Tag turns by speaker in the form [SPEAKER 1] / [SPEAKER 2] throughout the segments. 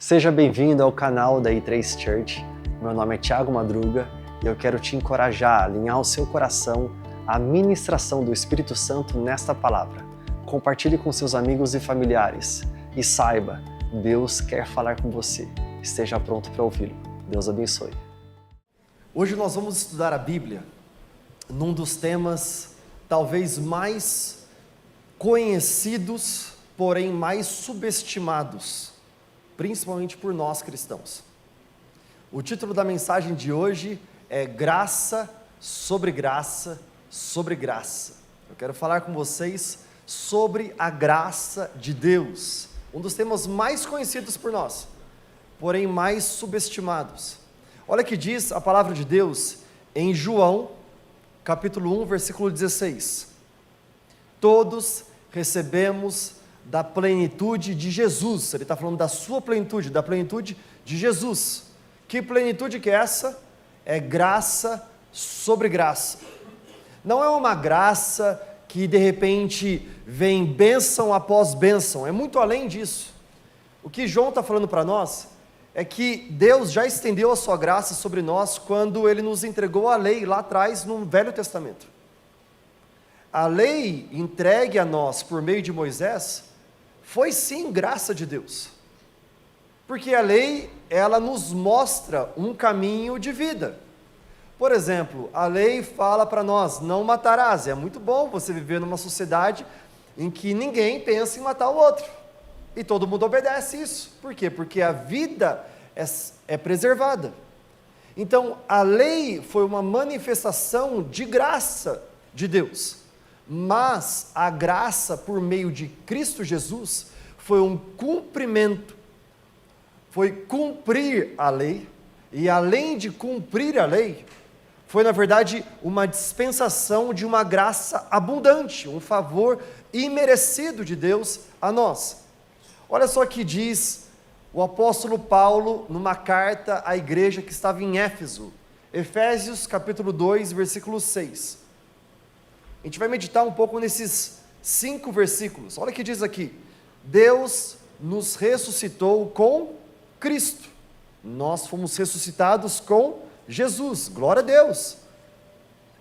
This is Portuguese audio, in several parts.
[SPEAKER 1] Seja bem-vindo ao canal da I3 Church. Meu nome é Thiago Madruga e eu quero te encorajar a alinhar o seu coração à ministração do Espírito Santo nesta palavra. Compartilhe com seus amigos e familiares e saiba, Deus quer falar com você. Esteja pronto para ouvi-lo. Deus abençoe.
[SPEAKER 2] Hoje nós vamos estudar a Bíblia num dos temas talvez mais conhecidos, porém mais subestimados, principalmente por nós cristãos. O título da mensagem de hoje é Graça sobre Graça sobre Graça. Eu quero falar com vocês sobre a graça de Deus, um dos temas mais conhecidos por nós, porém mais subestimados. Olha o que diz a palavra de Deus em João, capítulo 1, versículo 16. Todos recebemos da plenitude de Jesus. Ele está falando da sua plenitude, da plenitude de Jesus. Que plenitude que é essa? É graça sobre graça. Não é uma graça que de repente vem bênção após bênção, é muito além disso. O que João está falando para nós é que Deus já estendeu a sua graça sobre nós quando Ele nos entregou a lei lá atrás no Velho Testamento. A lei entregue a nós por meio de Moisés foi sim graça de Deus, porque a lei, ela nos mostra um caminho de vida. Por exemplo, a lei fala para nós, não matarás. É muito bom você viver numa sociedade em que ninguém pensa em matar o outro, e todo mundo obedece isso. Por quê? Porque a vida é preservada. Então, a lei foi uma manifestação de graça de Deus. Mas a graça por meio de Cristo Jesus foi um cumprimento, foi cumprir a lei, e além de cumprir a lei, foi na verdade uma dispensação de uma graça abundante, um favor imerecido de Deus a nós. Olha só o que diz o apóstolo Paulo numa carta à igreja que estava em Éfeso, Efésios capítulo 2, versículo 6. A gente vai meditar um pouco nesses 5 versículos. Olha o que diz aqui: Deus nos ressuscitou com Cristo. Nós fomos ressuscitados com Jesus, glória a Deus.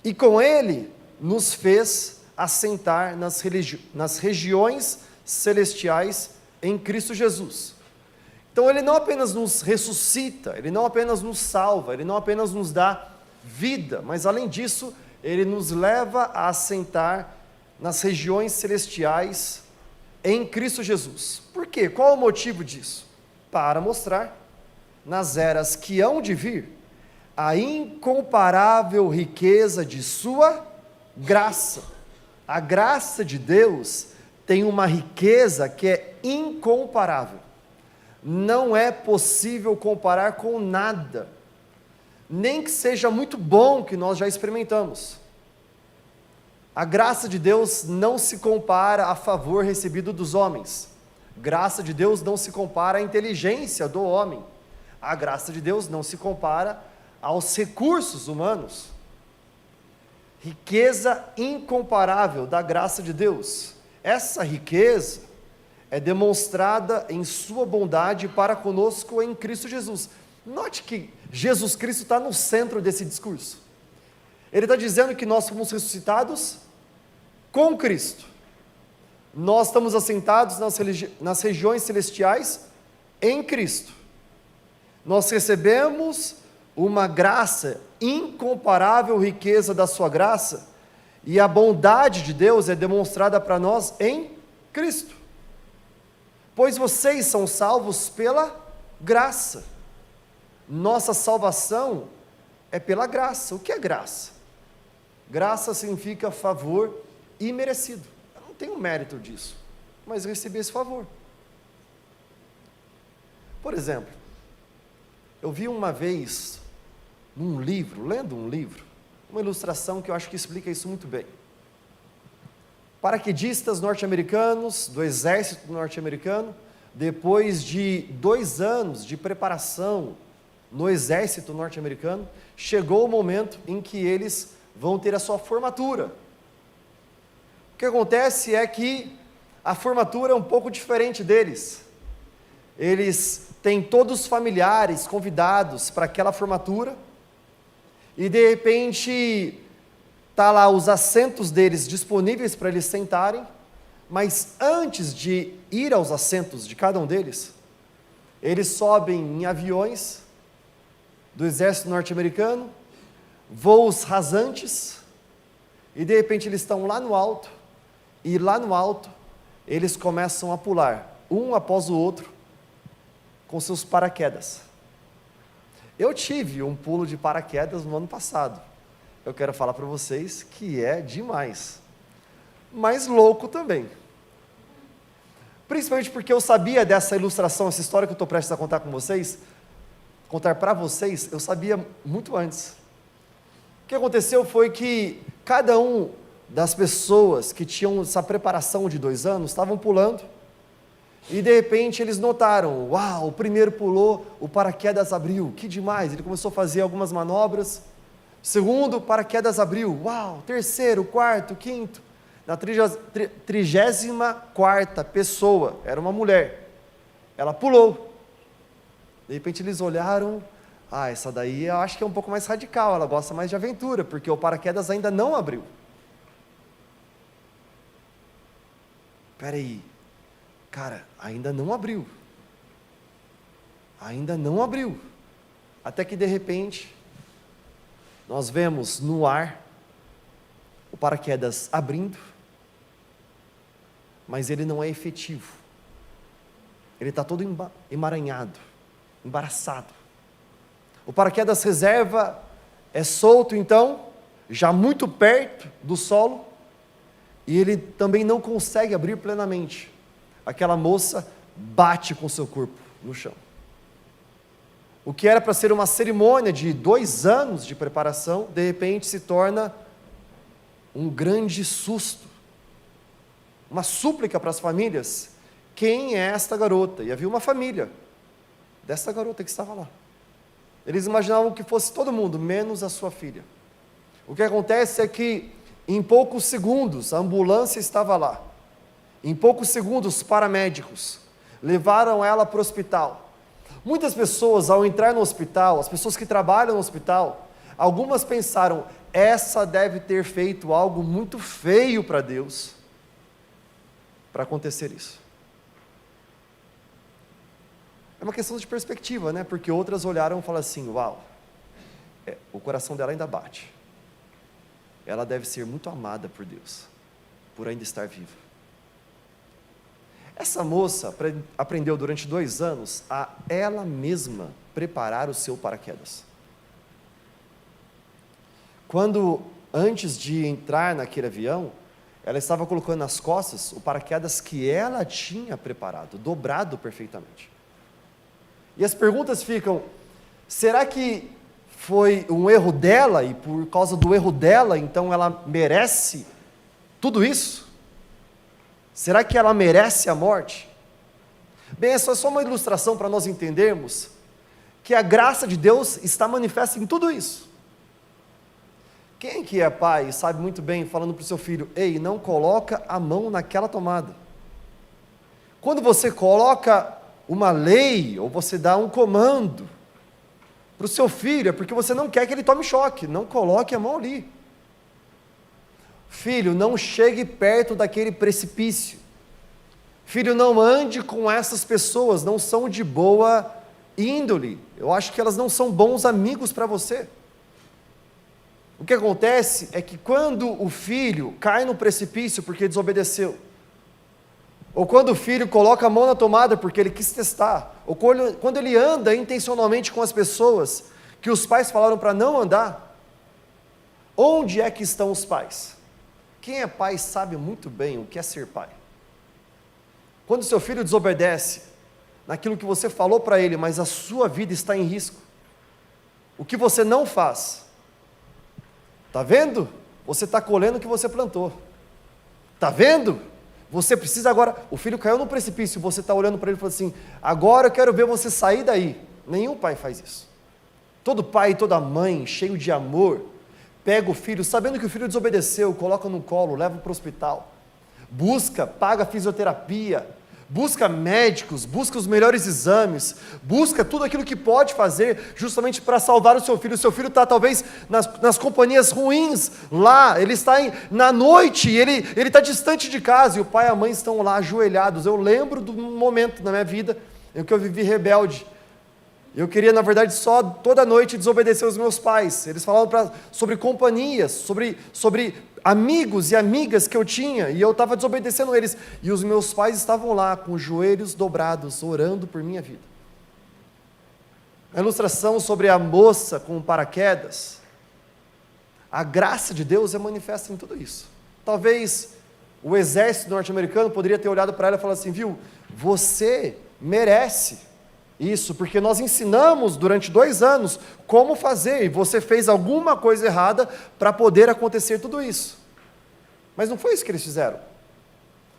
[SPEAKER 2] E com Ele nos fez assentar nas regiões celestiais em Cristo Jesus. Então Ele não apenas nos ressuscita, Ele não apenas nos salva, Ele não apenas nos dá vida, mas além disso, Ele nos leva a assentar nas regiões celestiais em Cristo Jesus. Por quê? Qual é o motivo disso? Para mostrar, nas eras que hão de vir, a incomparável riqueza de sua graça. A graça de Deus tem uma riqueza que é incomparável. Não é possível comparar com nada, nem que seja muito bom que nós já experimentamos. A graça de Deus não se compara a favor recebido dos homens. Graça de Deus não se compara à inteligência do homem. A graça de Deus não se compara aos recursos humanos. Riqueza incomparável da graça de Deus. Essa riqueza é demonstrada em sua bondade para conosco em Cristo Jesus. Note que Jesus Cristo está no centro desse discurso. Ele está dizendo que nós fomos ressuscitados com Cristo. Nós estamos assentados nas regiões celestiais em Cristo. Nós recebemos uma graça, incomparável riqueza da sua graça, e a bondade de Deus é demonstrada para nós em Cristo. Pois vocês são salvos pela graça. Nossa salvação é pela graça. O que é graça? Graça significa favor imerecido. Eu não tenho mérito disso, mas eu recebi esse favor. Por exemplo, eu vi uma vez, num livro, lendo um livro, uma ilustração que eu acho que explica isso muito bem. Paraquedistas norte-americanos, do exército norte-americano, depois de 2 anos de preparação no exército norte-americano, chegou o momento em que eles vão ter a sua formatura. O que acontece é que a formatura é um pouco diferente deles. eles têm todos os familiares convidados para aquela formatura, e de repente está lá os assentos deles disponíveis para eles sentarem, mas antes de ir aos assentos de cada um deles, eles sobem em aviões do exército norte-americano, voos rasantes, e de repente eles estão lá no alto, e lá no alto eles começam a pular, um após o outro, com seus paraquedas. Eu tive um pulo de paraquedas no ano passado. Eu quero falar para vocês que é demais, mas louco também. Principalmente porque eu sabia dessa ilustração, essa história que eu estou prestes a contar com vocês, contar para vocês, eu sabia muito antes. O que aconteceu foi que cada um das pessoas que tinham essa preparação de 2 anos, estavam pulando, e de repente eles notaram, uau, o primeiro pulou, o paraquedas abriu, que demais, ele começou a fazer algumas manobras, segundo, o paraquedas abriu, uau, terceiro, quarto, quinto, na 34ª pessoa, era uma mulher, ela pulou, de repente eles olharam, essa daí eu acho que é um pouco mais radical, ela gosta mais de aventura, porque o paraquedas ainda não abriu. Peraí, cara, ainda não abriu, até que de repente, nós vemos no ar, o paraquedas abrindo, mas ele não é efetivo, ele está todo emaranhado, embaraçado, o paraquedas reserva é solto então, já muito perto do solo, e ele também não consegue abrir plenamente. Aquela moça bate com seu corpo no chão. O que era para ser uma cerimônia de 2 anos de preparação, de repente se torna um grande susto, uma súplica para as famílias. Quem é esta garota? E havia uma família dessa garota que estava lá. Eles imaginavam que fosse todo mundo, menos a sua filha. O que acontece é que em poucos segundos, a ambulância estava lá. Em poucos segundos, os paramédicos levaram ela para o hospital. Muitas pessoas, ao entrar no hospital, as pessoas que trabalham no hospital, algumas pensaram, essa deve ter feito algo muito feio para Deus, para acontecer isso. É uma questão de perspectiva, né? Porque outras olharam e falaram assim, uau, o coração dela ainda bate. Ela deve ser muito amada por Deus, por ainda estar viva. Essa moça aprendeu durante 2 anos a ela mesma preparar o seu paraquedas. Quando, antes de entrar naquele avião, ela estava colocando nas costas o paraquedas que ela tinha preparado, dobrado perfeitamente. E as perguntas ficam, será que foi um erro dela, e por causa do erro dela, então ela merece tudo isso? Será que ela merece a morte? Bem, essa é só uma ilustração para nós entendermos que a graça de Deus está manifesta em tudo isso. Quem que é pai sabe muito bem, falando para o seu filho, ei, não coloca a mão naquela tomada. Quando você coloca uma lei, ou você dá um comando para o seu filho, é porque você não quer que ele tome choque, não coloque a mão ali. Filho, não chegue perto daquele precipício. Filho, não ande com essas pessoas, não são de boa índole. Eu acho que elas não são bons amigos para você. O que acontece é que quando o filho cai no precipício porque desobedeceu, ou quando o filho coloca a mão na tomada porque ele quis testar, ou quando ele anda intencionalmente com as pessoas que os pais falaram para não andar, onde é que estão os pais? Quem é pai sabe muito bem o que é ser pai. Quando seu filho desobedece naquilo que você falou para ele, mas a sua vida está em risco, o que você não faz? Está vendo? Você está colhendo o que você plantou. Está vendo? Você precisa agora, o filho caiu no precipício, você está olhando para ele e falando assim, agora eu quero ver você sair daí. Nenhum pai faz isso. Todo pai e toda mãe, cheio de amor, pega o filho, sabendo que o filho desobedeceu, coloca no colo, leva para o hospital, busca, paga fisioterapia, busca médicos, busca os melhores exames, busca tudo aquilo que pode fazer justamente para salvar o seu filho. O seu filho está talvez nas companhias ruins lá, ele está na noite, ele está distante de casa, e o pai e a mãe estão lá ajoelhados. Eu lembro de um momento na minha vida em que eu vivi rebelde. Eu queria, na verdade, só toda noite desobedecer os meus pais. Eles falavam sobre companhias, sobre amigos e amigas que eu tinha, e eu estava desobedecendo eles. E os meus pais estavam lá, com os joelhos dobrados, orando por minha vida. A ilustração sobre a moça com o paraquedas, a graça de Deus é manifesta em tudo isso. Talvez o exército norte-americano poderia ter olhado para ela e falado assim, viu, você merece isso, porque nós ensinamos durante 2 anos como fazer, e você fez alguma coisa errada para poder acontecer tudo isso. Mas não foi isso que eles fizeram.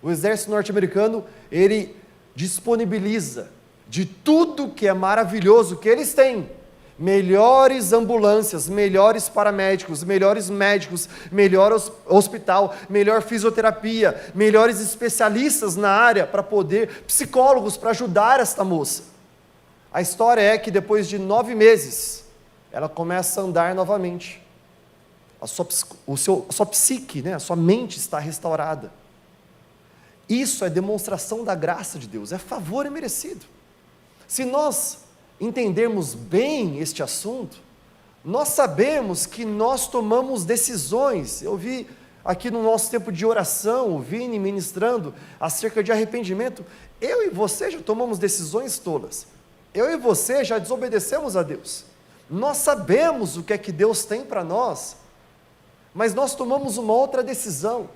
[SPEAKER 2] O exército norte-americano, ele disponibiliza de tudo que é maravilhoso que eles têm. Melhores ambulâncias, melhores paramédicos, melhores médicos, melhor hospital, melhor fisioterapia, melhores especialistas na área para poder, psicólogos para ajudar esta moça. A história é que depois de 9 meses, ela começa a andar novamente. A sua psique, né? A sua mente está restaurada. Isso é demonstração da graça de Deus, é favor imerecido. Se nós entendermos bem este assunto, nós sabemos que nós tomamos decisões. Eu vi aqui no nosso tempo de oração, o Vini ministrando acerca de arrependimento. Eu e você já tomamos decisões tolas. Eu e você já desobedecemos a Deus. Nós sabemos o que é que Deus tem para nós, mas nós tomamos uma outra decisão.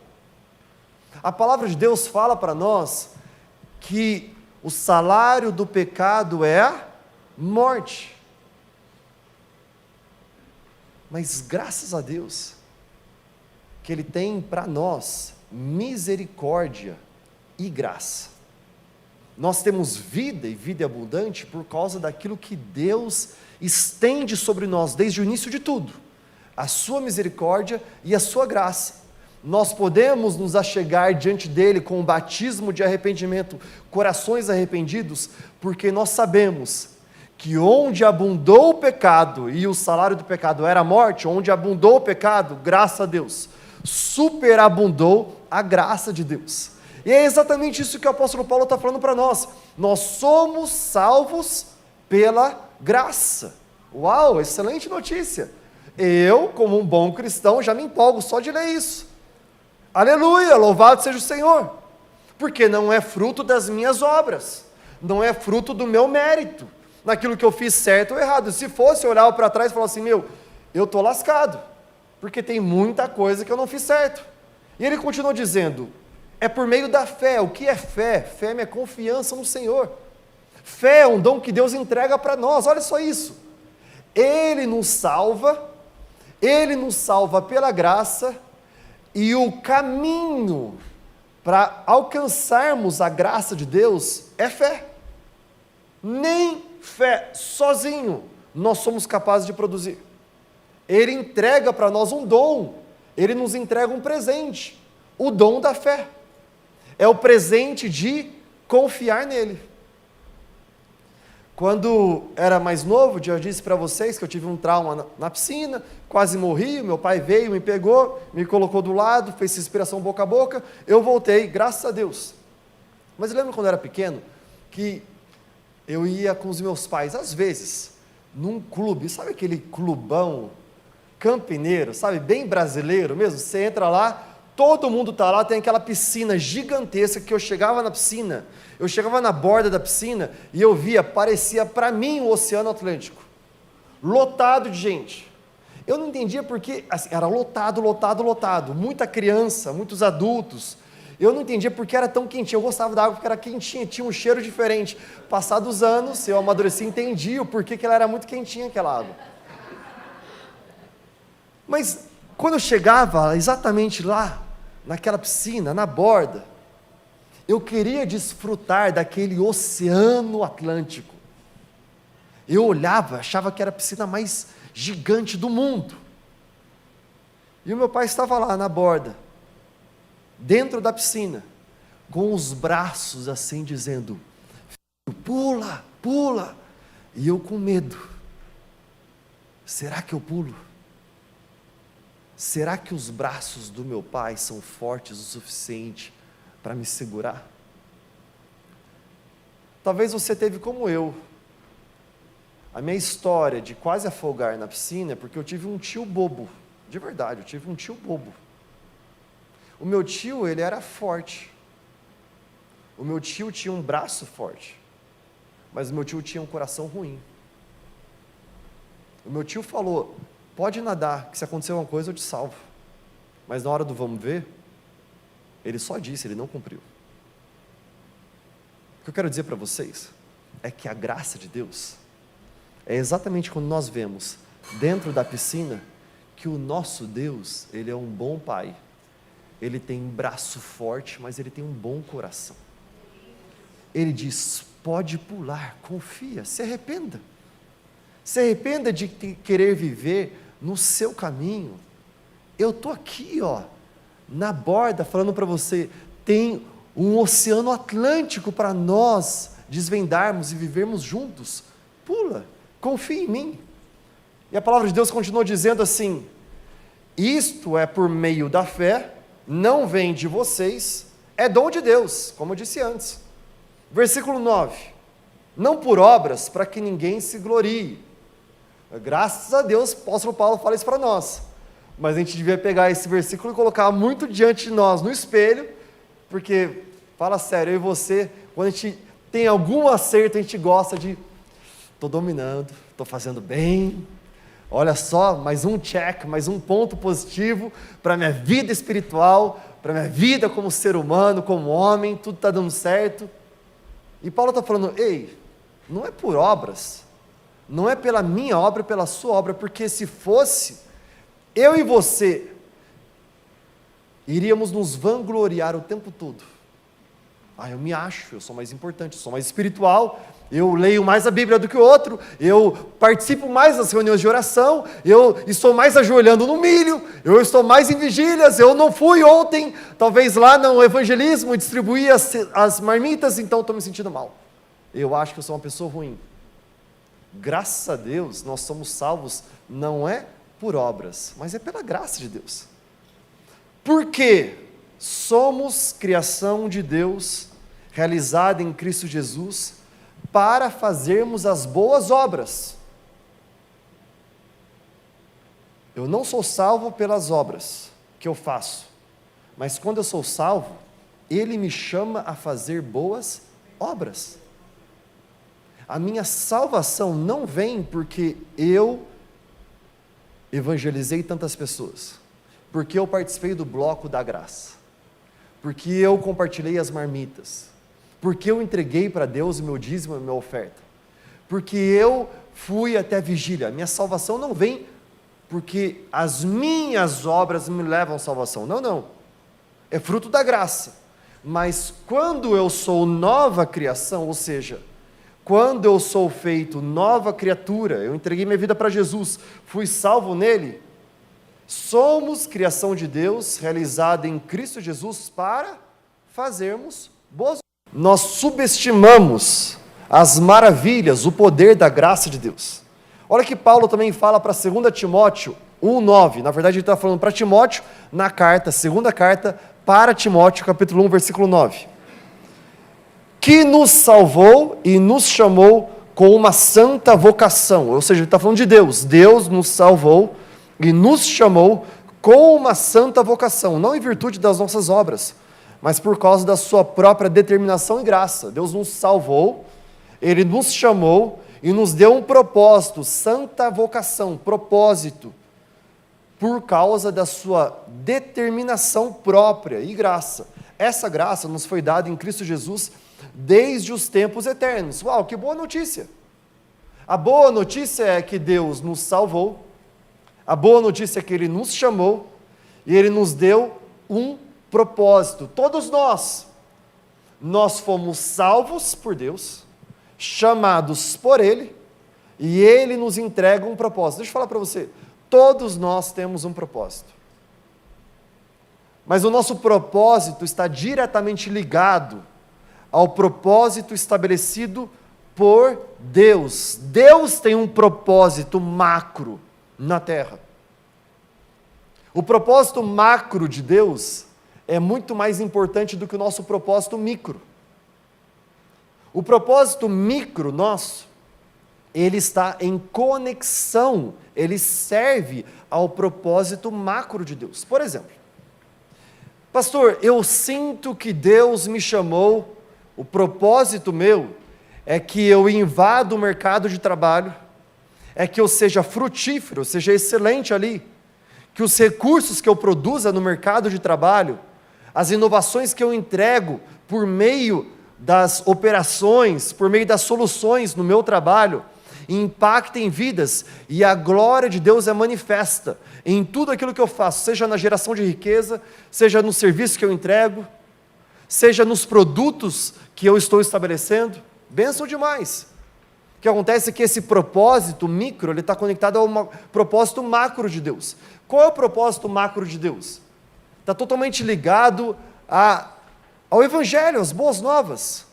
[SPEAKER 2] A palavra de Deus fala para nós que o salário do pecado é a morte. Mas graças a Deus, que Ele tem para nós misericórdia e graça. Nós temos vida e vida abundante por causa daquilo que Deus estende sobre nós desde o início de tudo, a sua misericórdia e a sua graça. Nós podemos nos achegar diante dele com o batismo de arrependimento, corações arrependidos, porque nós sabemos que onde abundou o pecado, e o salário do pecado era a morte, onde abundou o pecado, graças a Deus, superabundou a graça de Deus. E é exatamente isso que o apóstolo Paulo está falando para nós. Nós somos salvos pela graça. Uau, excelente notícia. Eu, como um bom cristão, já me empolgo só de ler isso. Aleluia, louvado seja o Senhor. Porque não é fruto das minhas obras, não é fruto do meu mérito, naquilo que eu fiz certo ou errado. Se fosse, eu olhava para trás e falava assim, eu estou lascado, porque tem muita coisa que eu não fiz certo. E ele continuou dizendo, é por meio da fé. O que é fé? Fé é minha confiança no Senhor. Fé é um dom que Deus entrega para nós, olha só isso. Ele nos salva pela graça, e o caminho para alcançarmos a graça de Deus é fé. Nem fé sozinho nós somos capazes de produzir. Ele entrega para nós um dom, ele nos entrega um presente, o dom da fé. É o presente de confiar nele. Quando era mais novo, eu disse para vocês que eu tive um trauma na piscina, quase morri, meu pai veio, me pegou, me colocou do lado, fez respiração boca a boca, eu voltei, graças a Deus. Mas eu lembro quando eu era pequeno, que eu ia com os meus pais, às vezes, num clube, sabe aquele clubão campineiro, sabe, bem brasileiro mesmo, você entra lá, todo mundo está lá, tem aquela piscina gigantesca, que eu chegava na piscina, eu chegava na borda da piscina, e eu via, parecia para mim o Oceano Atlântico, lotado de gente. Eu não entendia porque, assim, era lotado, muita criança, muitos adultos. Eu não entendia porque era tão quentinho. Eu gostava da água porque era quentinha, tinha um cheiro diferente. Passados os anos, eu amadureci e entendi o porquê que ela era muito quentinha, aquela água. Mas quando eu chegava exatamente lá, naquela piscina, na borda, eu queria desfrutar daquele Oceano Atlântico. Eu olhava, achava que era a piscina mais gigante do mundo. E o meu pai estava lá na borda, dentro da piscina, com os braços assim dizendo: filho, pula, pula. E eu com medo. Será que eu pulo? Será que os braços do meu pai são fortes o suficiente para me segurar? Talvez você teve como eu. A minha história de quase afogar na piscina é porque eu tive um tio bobo. De verdade, eu tive um tio bobo. O meu tio, ele era forte. O meu tio tinha um braço forte. Mas o meu tio tinha um coração ruim. O meu tio falou: pode nadar, que se acontecer alguma coisa eu te salvo. Mas na hora do vamos ver, ele só disse, ele não cumpriu. O que eu quero dizer para vocês é que a graça de Deus é exatamente quando nós vemos dentro da piscina que o nosso Deus, Ele é um bom Pai. Ele tem um braço forte, mas Ele tem um bom coração. Ele diz: pode pular, confia, se arrependa. Se arrependa de querer viver no seu caminho. Eu estou aqui, na borda, falando para você, tem um oceano Atlântico para nós desvendarmos e vivermos juntos. Pula, confia em mim. E a palavra de Deus continua dizendo assim: isto é por meio da fé, não vem de vocês, é dom de Deus, como eu disse antes. Versículo 9: não por obras, para que ninguém se glorie. Graças a Deus, o apóstolo Paulo fala isso para nós. Mas a gente devia pegar esse versículo e colocar muito diante de nós, no espelho, porque, fala sério, eu e você, quando a gente tem algum acerto, a gente gosta de: estou dominando, estou fazendo bem, olha só, mais um check, mais um ponto positivo para a minha vida espiritual, para a minha vida como ser humano, como homem, tudo está dando certo. E Paulo está falando: ei, não é por obras, não é pela minha obra, pela sua obra, porque se fosse, eu e você iríamos nos vangloriar o tempo todo. Eu me acho, eu sou mais importante, eu sou mais espiritual, eu leio mais a Bíblia do que o outro, eu participo mais das reuniões de oração, eu estou mais ajoelhando no milho, eu estou mais em vigílias, eu não fui ontem, talvez lá no evangelismo, distribuir as marmitas, então estou me sentindo mal. Eu acho que eu sou uma pessoa ruim. Graças a Deus, nós somos salvos, não é por obras, mas é pela graça de Deus. Por quê? Somos criação de Deus, realizada em Cristo Jesus, para fazermos as boas obras. Eu não sou salvo pelas obras que eu faço, mas quando eu sou salvo, Ele me chama a fazer boas obras. A minha salvação não vem porque eu evangelizei tantas pessoas, porque eu participei do bloco da graça, porque eu compartilhei as marmitas, porque eu entreguei para Deus o meu dízimo e a minha oferta, porque eu fui até a vigília. Minha salvação não vem porque as minhas obras me levam à salvação, não, é fruto da graça. Mas quando eu sou nova criação, ou seja, quando eu sou feito nova criatura, eu entreguei minha vida para Jesus, fui salvo nele, somos criação de Deus, realizada em Cristo Jesus, para fazermos boas obras. Nós subestimamos as maravilhas, o poder da graça de Deus. Olha que Paulo também fala para 2 Timóteo 1,9, na verdade ele está falando para Timóteo, na carta, segunda carta para Timóteo, capítulo 1, versículo 9. Que nos salvou e nos chamou com uma santa vocação, ou seja, ele está falando de Deus. Deus nos salvou e nos chamou com uma santa vocação, não em virtude das nossas obras, mas por causa da sua própria determinação e graça. Deus nos salvou, Ele nos chamou e nos deu um propósito, santa vocação, propósito, por causa da sua determinação própria e graça. Essa graça nos foi dada em Cristo Jesus desde os tempos eternos. Uau, que boa notícia! A boa notícia é que Deus nos salvou, a boa notícia é que Ele nos chamou e Ele nos deu um propósito. Todos nós fomos salvos por Deus, chamados por Ele, e Ele nos entrega um propósito. Deixa eu falar para você, todos nós temos um propósito. Mas o nosso propósito está diretamente ligado ao propósito estabelecido por Deus. Deus tem um propósito macro na terra. O propósito macro de Deus é muito mais importante do que o nosso propósito micro. O propósito micro nosso, ele está em conexão, ele serve ao propósito macro de Deus. Por exemplo, pastor, eu sinto que Deus me chamou, o propósito meu é que eu invada o mercado de trabalho, é que eu seja frutífero, seja excelente ali, que os recursos que eu produza no mercado de trabalho, as inovações que eu entrego por meio das operações, por meio das soluções no meu trabalho, impactem vidas e a glória de Deus é manifesta em tudo aquilo que eu faço, seja na geração de riqueza, seja no serviço que eu entrego, seja nos produtos que eu estou estabelecendo. Bênção demais. O que acontece é que esse propósito micro, ele está conectado ao propósito macro de Deus. Qual é o propósito macro de Deus? Está totalmente ligado ao Evangelho, às boas novas.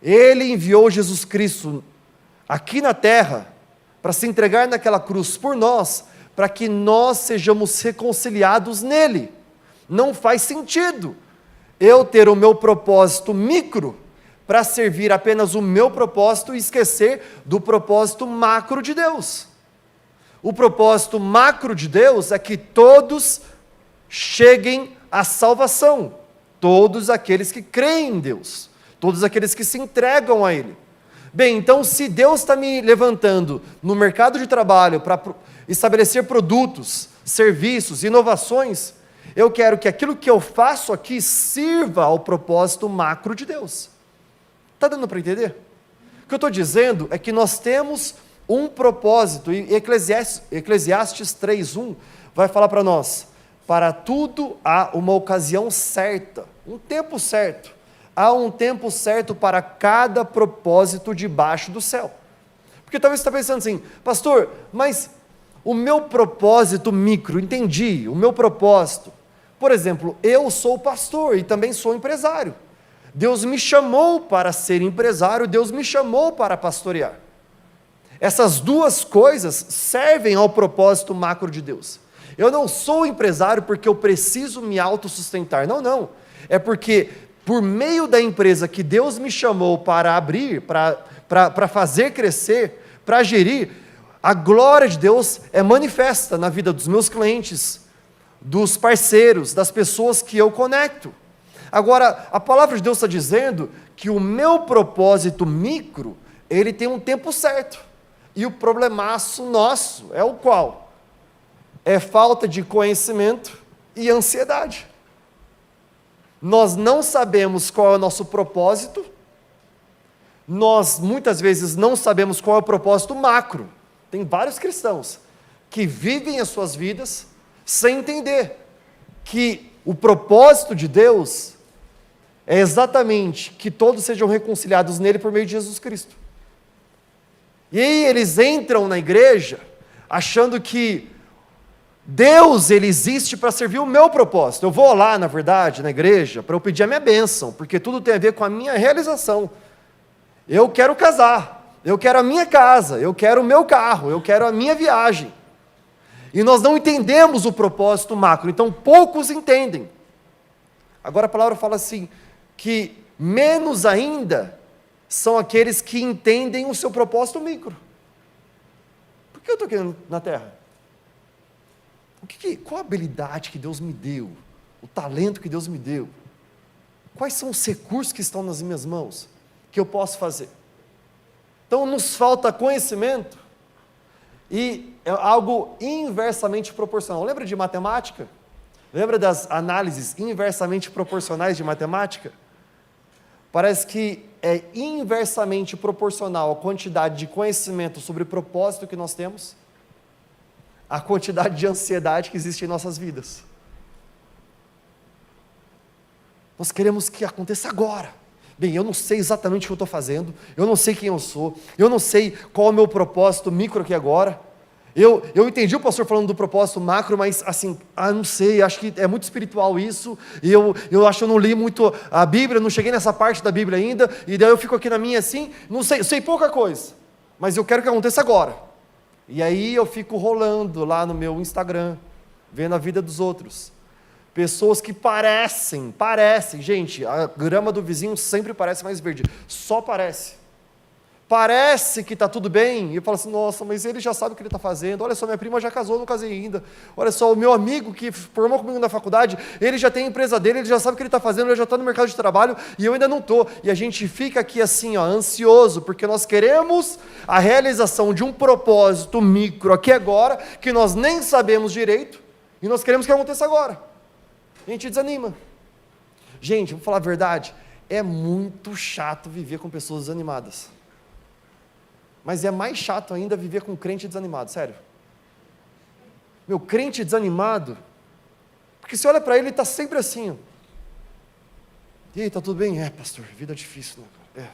[SPEAKER 2] Ele enviou Jesus Cristo aqui na terra para se entregar naquela cruz por nós, para que nós sejamos reconciliados nele. Não faz sentido eu ter o meu propósito micro para servir apenas o meu propósito e esquecer do propósito macro de Deus. O propósito macro de Deus é que todos cheguem à salvação, todos aqueles que creem em Deus, todos aqueles que se entregam a Ele. Bem, então se Deus está me levantando no mercado de trabalho para estabelecer produtos, serviços, inovações, eu quero que aquilo que eu faço aqui sirva ao propósito macro de Deus. Está dando para entender? O que eu estou dizendo é que nós temos um propósito, e Eclesiastes 3:1 vai falar para nós: para tudo há uma ocasião certa, um tempo certo, há um tempo certo para cada propósito debaixo do céu. Porque talvez você está pensando assim, pastor, mas o meu propósito micro, entendi, o meu propósito, por exemplo, eu sou pastor e também sou empresário, Deus me chamou para ser empresário, Deus me chamou para pastorear. Essas duas coisas servem ao propósito macro de Deus. Eu não sou empresário porque eu preciso me autossustentar. Não. É porque, por meio da empresa que Deus me chamou para abrir, para fazer crescer, para gerir, a glória de Deus é manifesta na vida dos meus clientes, dos parceiros, das pessoas que eu conecto. Agora, a palavra de Deus está dizendo que o meu propósito micro, ele tem um tempo certo. E o problemaço nosso é o qual? É falta de conhecimento e ansiedade. Nós não sabemos qual é o nosso propósito, nós muitas vezes não sabemos qual é o propósito macro. Tem vários cristãos que vivem as suas vidas sem entender que o propósito de Deus é exatamente que todos sejam reconciliados nele por meio de Jesus Cristo. E aí eles entram na igreja achando que Deus, ele existe para servir o meu propósito. Eu vou lá, na verdade, na igreja, para eu pedir a minha bênção, porque tudo tem a ver com a minha realização. Eu quero casar, eu quero a minha casa, eu quero o meu carro, eu quero a minha viagem. E nós não entendemos o propósito macro, então poucos entendem. Agora a palavra fala assim, que menos ainda são aqueles que entendem o seu propósito micro. Por que eu estou aqui na terra? Qual a habilidade que Deus me deu? O talento que Deus me deu? Quais são os recursos que estão nas minhas mãos? Que eu posso fazer? Então nos falta conhecimento e é algo inversamente proporcional. Lembra de matemática? Lembra das análises inversamente proporcionais de matemática? Parece que é inversamente proporcional à quantidade de conhecimento sobre o propósito que nós temos, à quantidade de ansiedade que existe em nossas vidas. Nós queremos que aconteça agora. Bem, eu não sei exatamente o que eu estou fazendo, eu não sei quem eu sou, eu não sei qual é o meu propósito micro aqui agora, Eu entendi o pastor falando do propósito macro, mas assim, não sei, acho que é muito espiritual isso, e eu acho que eu não li muito a Bíblia, não cheguei nessa parte da Bíblia ainda, e daí eu fico aqui na minha assim, não sei, eu sei pouca coisa, mas eu quero que aconteça agora. E aí eu fico rolando lá no meu Instagram, vendo a vida dos outros. Pessoas que parecem, gente, a grama do vizinho sempre parece mais verde, só parece. Parece que está tudo bem, e eu falo assim, nossa, mas ele já sabe o que ele está fazendo, olha só, minha prima já casou, eu não casei ainda, olha só, o meu amigo que formou comigo na faculdade, ele já tem a empresa dele, ele já sabe o que ele está fazendo, ele já está no mercado de trabalho, e eu ainda não estou, e a gente fica aqui assim, ansioso, porque nós queremos a realização de um propósito micro aqui agora, que nós nem sabemos direito, e nós queremos que aconteça agora, e a gente desanima. Gente, vou falar a verdade, é muito chato viver com pessoas desanimadas. Mas é mais chato ainda viver com crente desanimado, sério. Meu, crente desanimado, porque você olha para ele e está sempre assim, ó. E aí, está tudo bem? Pastor, vida difícil, né, cara?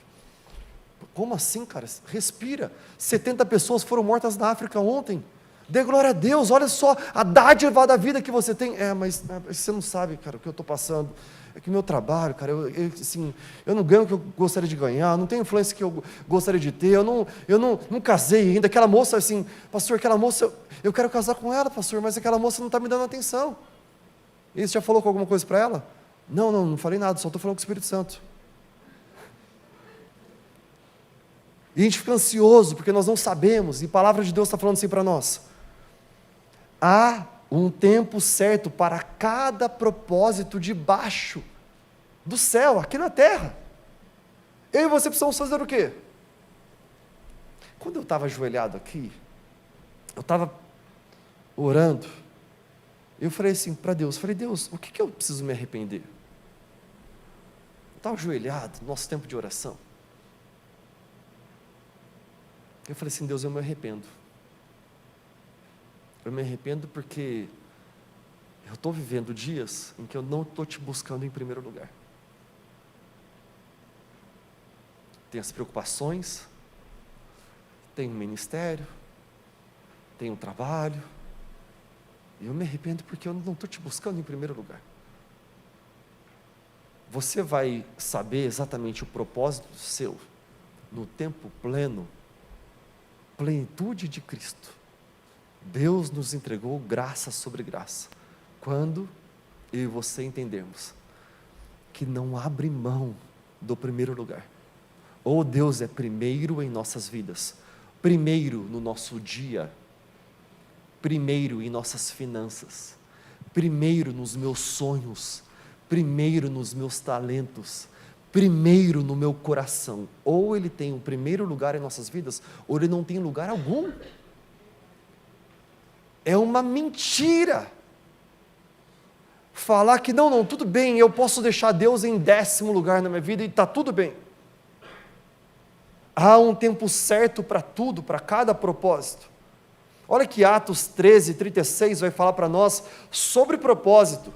[SPEAKER 2] Como assim, cara? Respira. 70 pessoas foram mortas na África ontem. Dê glória a Deus, olha só a dádiva da vida que você tem. Mas você não sabe, cara, o que eu estou passando. É que o meu trabalho, cara, eu não ganho o que eu gostaria de ganhar, não tenho influência que eu gostaria de ter, eu não casei ainda. Aquela moça, assim, pastor, aquela moça, eu quero casar com ela, pastor, mas aquela moça não está me dando atenção. E você já falou com alguma coisa para ela? Não falei nada, só estou falando com o Espírito Santo. E a gente fica ansioso, porque nós não sabemos, e a palavra de Deus está falando assim para nós. Há um tempo certo para cada propósito debaixo do céu, aqui na terra. Eu e você precisamos fazer o quê? Quando eu estava ajoelhado aqui, eu estava orando, eu falei assim para Deus, Deus, o que eu preciso me arrepender? Eu estava ajoelhado, no nosso tempo de oração. Eu falei assim, Deus, eu me arrependo. Eu me arrependo porque eu estou vivendo dias em que eu não estou te buscando em primeiro lugar. Tenho as preocupações, tenho um ministério, tenho um trabalho, e eu me arrependo porque eu não estou te buscando em primeiro lugar. Você vai saber exatamente o propósito seu no tempo pleno, plenitude de Cristo. Deus nos entregou graça sobre graça, quando eu e você entendemos que não abre mão do primeiro lugar. Ou Deus é primeiro em nossas vidas, primeiro no nosso dia, primeiro em nossas finanças, primeiro nos meus sonhos, primeiro nos meus talentos, primeiro no meu coração. Ou Ele tem o primeiro lugar em nossas vidas, ou Ele não tem lugar algum. É uma mentira falar que não, tudo bem, eu posso deixar Deus em 10º lugar na minha vida e está tudo bem. Há um tempo certo para tudo, para cada propósito. Olha que Atos 13:36 vai falar para nós sobre propósito.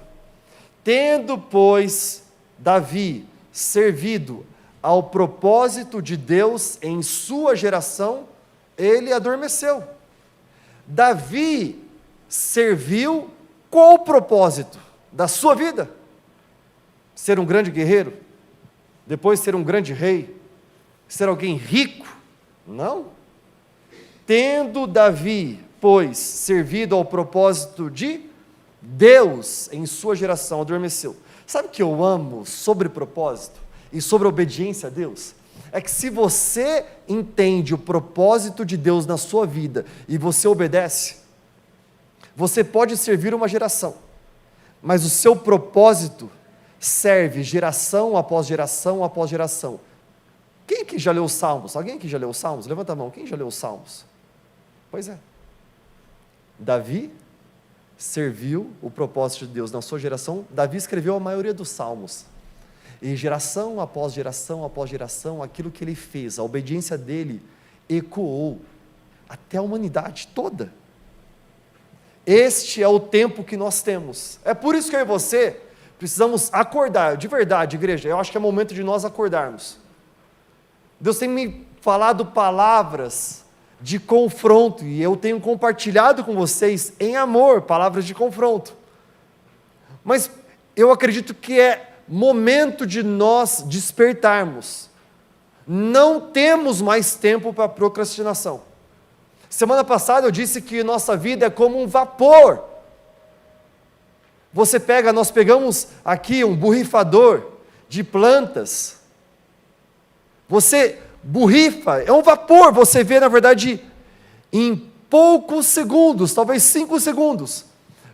[SPEAKER 2] Tendo, pois, Davi servido ao propósito de Deus em sua geração, ele adormeceu. Davi serviu qual o propósito da sua vida? Ser um grande guerreiro? Depois ser um grande rei? Ser alguém rico? Não. Tendo Davi, pois, servido ao propósito de Deus em sua geração, adormeceu. Sabe o que eu amo sobre propósito e sobre obediência a Deus? É que se você entende o propósito de Deus na sua vida e você obedece, você pode servir uma geração, mas o seu propósito serve geração após geração após geração. Quem aqui já leu os Salmos? Alguém aqui já leu os Salmos? Levanta a mão, quem já leu os Salmos? Pois é. Davi serviu o propósito de Deus na sua geração. Davi escreveu a maioria dos Salmos. E geração após geração após geração, aquilo que ele fez, a obediência dele ecoou até a humanidade toda. Este é o tempo que nós temos. É por isso que eu e você precisamos acordar, de verdade, igreja. Eu acho que é momento de nós acordarmos. Deus tem me falado palavras de confronto, e eu tenho compartilhado com vocês em amor, palavras de confronto. Mas eu acredito que é momento de nós despertarmos. Não temos mais tempo para procrastinação. Semana passada eu disse que nossa vida é como um vapor. Nós pegamos aqui um borrifador de plantas. Você borrifa, é um vapor, você vê na verdade em poucos segundos, talvez 5 segundos,